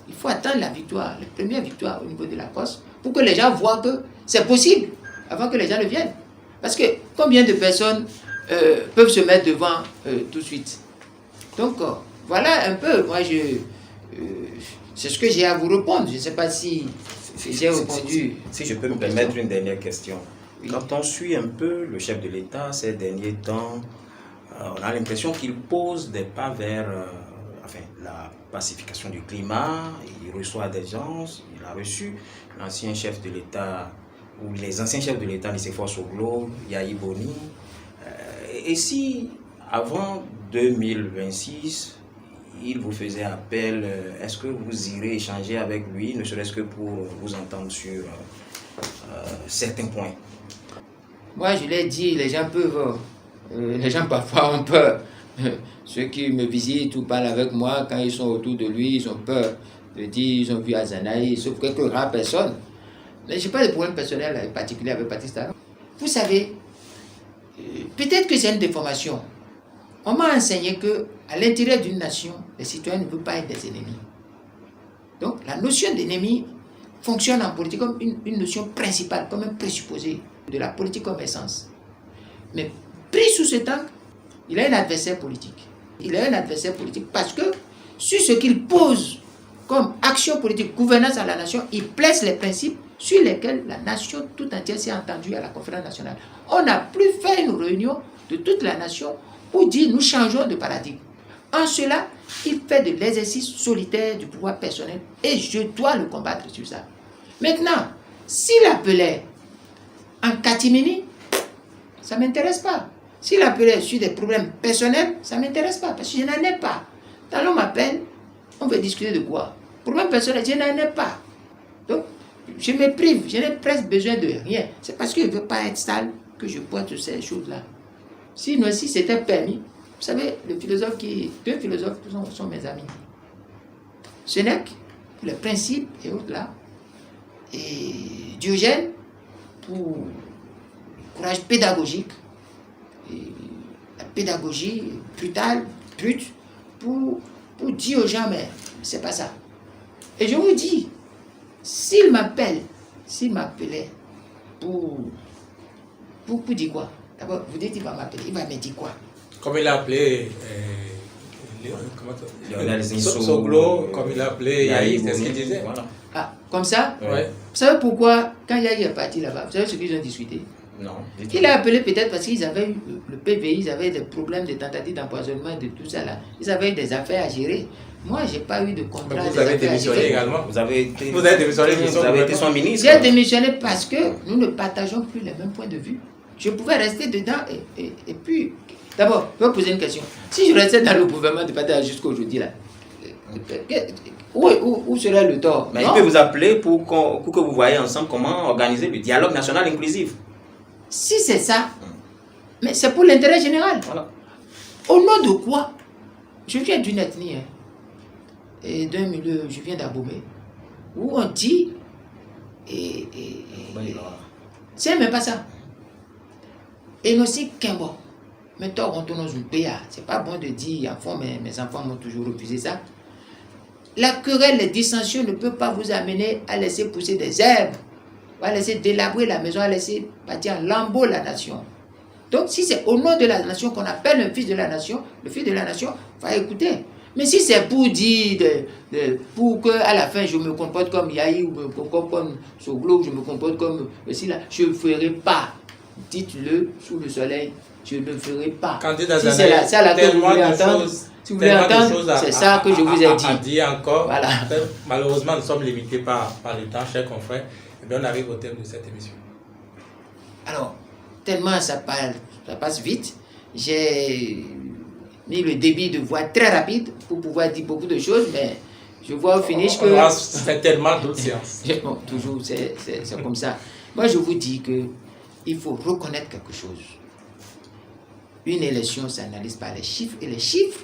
Il faut attendre la victoire, la première victoire au niveau de la Corse, pour que les gens voient que c'est possible, avant que les gens ne viennent. Parce que combien de personnes peuvent se mettre devant tout de suite? Donc, voilà un peu, moi c'est ce que j'ai à vous répondre. Je ne sais pas si j'ai répondu. Si je peux me permettre une dernière question. Oui. Quand on suit un peu le chef de l'État ces derniers temps, on a l'impression qu'il pose des pas vers la pacification du climat. Il reçoit des gens, il a reçu l'ancien chef de l'État, ou les anciens chefs de l'État, Nicéphore Soglo, Yahi Boni. Et si, avant 2026, il vous faisait appel, est-ce que vous irez échanger avec lui, ne serait-ce que pour vous entendre sur certains points? Moi, je l'ai dit, les gens peuvent, les gens parfois ont peur. Ceux qui me visitent ou parlent avec moi, quand ils sont autour de lui, ils ont peur de dire ils ont vu Azanaï, sauf quelques rares personnes. Mais je n'ai pas de problème personnel particulier avec Patrice Talon. Vous savez, peut-être que c'est une déformation. On m'a enseigné qu'à l'intérieur d'une nation, les citoyens ne peuvent pas être des ennemis. Donc, la notion d'ennemi fonctionne en politique comme une notion principale, comme un présupposé de la politique comme essence. Mais pris sous cet angle, il a un adversaire politique. Il a un adversaire politique parce que sur ce qu'il pose comme action politique, gouvernance à la nation, il place les principes sur lesquels la nation tout entière s'est entendue à la conférence nationale. On n'a plus fait une réunion de toute la nation pour dire nous changeons de paradigme. En cela, il fait de l'exercice solitaire du pouvoir personnel et je dois le combattre sur ça. Maintenant, s'il appelait en catimini, ça ne m'intéresse pas. S'il appelait sur des problèmes personnels, ça ne m'intéresse pas parce que je n'en ai pas. Talon m'appelle, on veut discuter de quoi? Problème personnel, je n'en ai pas. Donc, je me prive, je n'ai presque besoin de rien. C'est parce que je ne veux pas être sale que je pointe ces choses-là. Sinon, si c'était permis, vous savez, deux philosophes sont mes amis. Sénèque, pour les principes et autres là, et Diogène, pour le courage pédagogique, et la pédagogie brutale, brute, pour dire aux gens, mais c'est pas ça. Et je vous dis, s'il m'appelait pour dire quoi? D'abord, vous dites qu'il va m'appeler, il va me dire quoi? Comme il a appelé Soglo, comme il a appelé Yahi, c'est ce qu'il disait. Voilà. Ah, comme ça? Ouais. Vous savez pourquoi, quand Yahi est parti là-bas, vous savez ce qu'ils ont discuté? Non. Il a appelé peut-être parce qu'ils avaient eu le PVI, ils avaient des problèmes de tentatives d'empoisonnement et de tout ça là. Ils avaient eu des affaires à gérer. Moi, je n'ai pas eu de contrat. Mais vous avez démissionné également. Vous avez été son ministre. J'ai démissionné parce que nous ne partageons plus les mêmes points de vue. Je pouvais rester dedans et puis... D'abord, je vais poser une question. Si je restais dans le gouvernement de Patrice jusqu'à aujourd'hui là, où serait le tort? Mais il peut vous appeler pour que vous voyez ensemble comment organiser le dialogue national inclusif. Si c'est ça, mais c'est pour l'intérêt général. Voilà. Au nom de quoi? Je viens d'une ethnie, et d'un milieu, je viens d'Abomey, où on dit, c'est même pas ça. Et aussi Kimbo. Mais toi, on tourne dans une PA. C'est pas bon de dire, à fond, mes enfants m'ont toujours refusé ça. La querelle, les dissensions ne peuvent pas vous amener à laisser pousser des herbes, à laisser délabrer la maison, à laisser partir en lambeaux la nation. Donc, si c'est au nom de la nation qu'on appelle un fils de la nation, le fils de la nation va écouter. Mais si c'est pour dire, pour qu'à la fin je me comporte comme Yahi, ou me comporte comme Soglo, ou je me comporte comme ceci là, je ne ferai pas. Dites-le sous le soleil, je ne le ferai pas. Si c'est ça là que vous voulez entendre, si vous voulez entendre, c'est ça que je vous ai dit. À dire encore, voilà. Malheureusement, nous sommes limités par le temps, chers confrères. Et bien, on arrive au thème de cette émission. Alors, tellement ça passe vite, j'ai mis le débit de voix très rapide pour pouvoir dire beaucoup de choses, mais je vois au finish que... C'est tellement d'autres séances. Bon, toujours, c'est comme ça. Moi, je vous dis que il faut reconnaître quelque chose. Une élection s'analyse par les chiffres, et les chiffres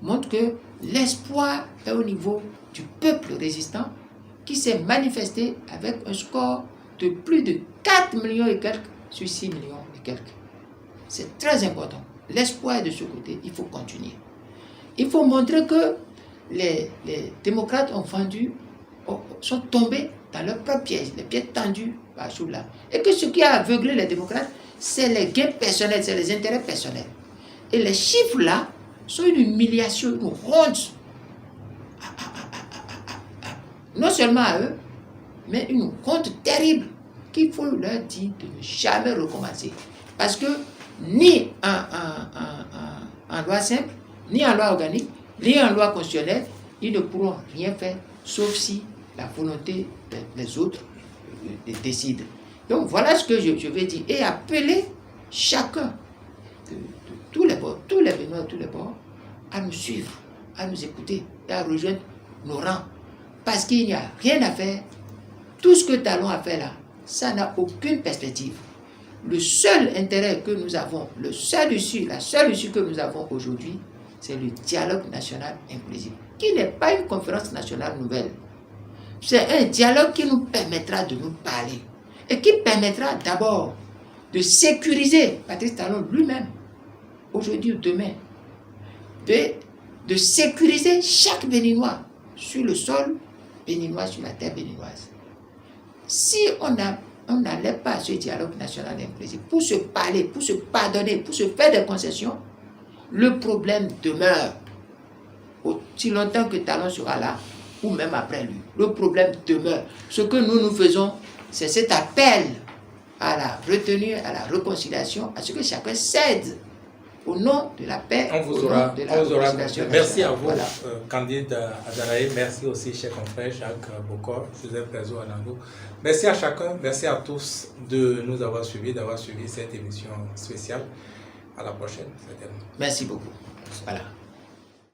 montrent que l'espoir est au niveau du peuple résistant qui s'est manifesté avec un score de plus de 4 millions et quelques sur 6 millions et quelques. C'est très important. L'espoir est de ce côté, il faut continuer. Il faut montrer que les démocrates sont tombés dans leur propre piège, les pieds tendus par Choula. Et que ce qui a aveuglé les démocrates, c'est les gains personnels, c'est les intérêts personnels. Et les chiffres là sont une humiliation, une honte. Non seulement à eux, mais une honte terrible qu'il faut leur dire de ne jamais recommencer. Parce que ni en loi simple, ni en loi organique, ni en loi constitutionnelle, ils ne pourront rien faire, sauf si la volonté des autres décide. Donc voilà ce que je vais dire. Et appeler chacun de tous les bords, tous les Béninois de tous les bords, à nous suivre, à nous écouter et à rejoindre nos rangs. Parce qu'il n'y a rien à faire. Tout ce que Talon a fait là, ça n'a aucune perspective. Le seul intérêt que nous avons, la seule issue que nous avons aujourd'hui, c'est le dialogue national inclusif, qui n'est pas une conférence nationale nouvelle. C'est un dialogue qui nous permettra de nous parler et qui permettra d'abord de sécuriser Patrice Talon lui-même, aujourd'hui ou demain, de sécuriser chaque Béninois sur le sol béninois, sur la terre béninoise. Si on n'allait pas à ce dialogue national inclusif pour se parler, pour se pardonner, pour se faire des concessions, le problème demeure. Aussi longtemps que Talon sera là, ou même après lui, le problème demeure. Ce que nous faisons, c'est cet appel à la retenue, à la réconciliation, à ce que chacun cède au nom de la paix, de la réconciliation. Merci à vous, voilà. Candide Azanaï. Merci aussi, cher confrère Jacques Bokor, Joseph Perzo Anando. Merci à chacun, merci à tous de nous avoir suivis, d'avoir suivi cette émission spéciale. À la prochaine, certainement. Merci beaucoup. Voilà.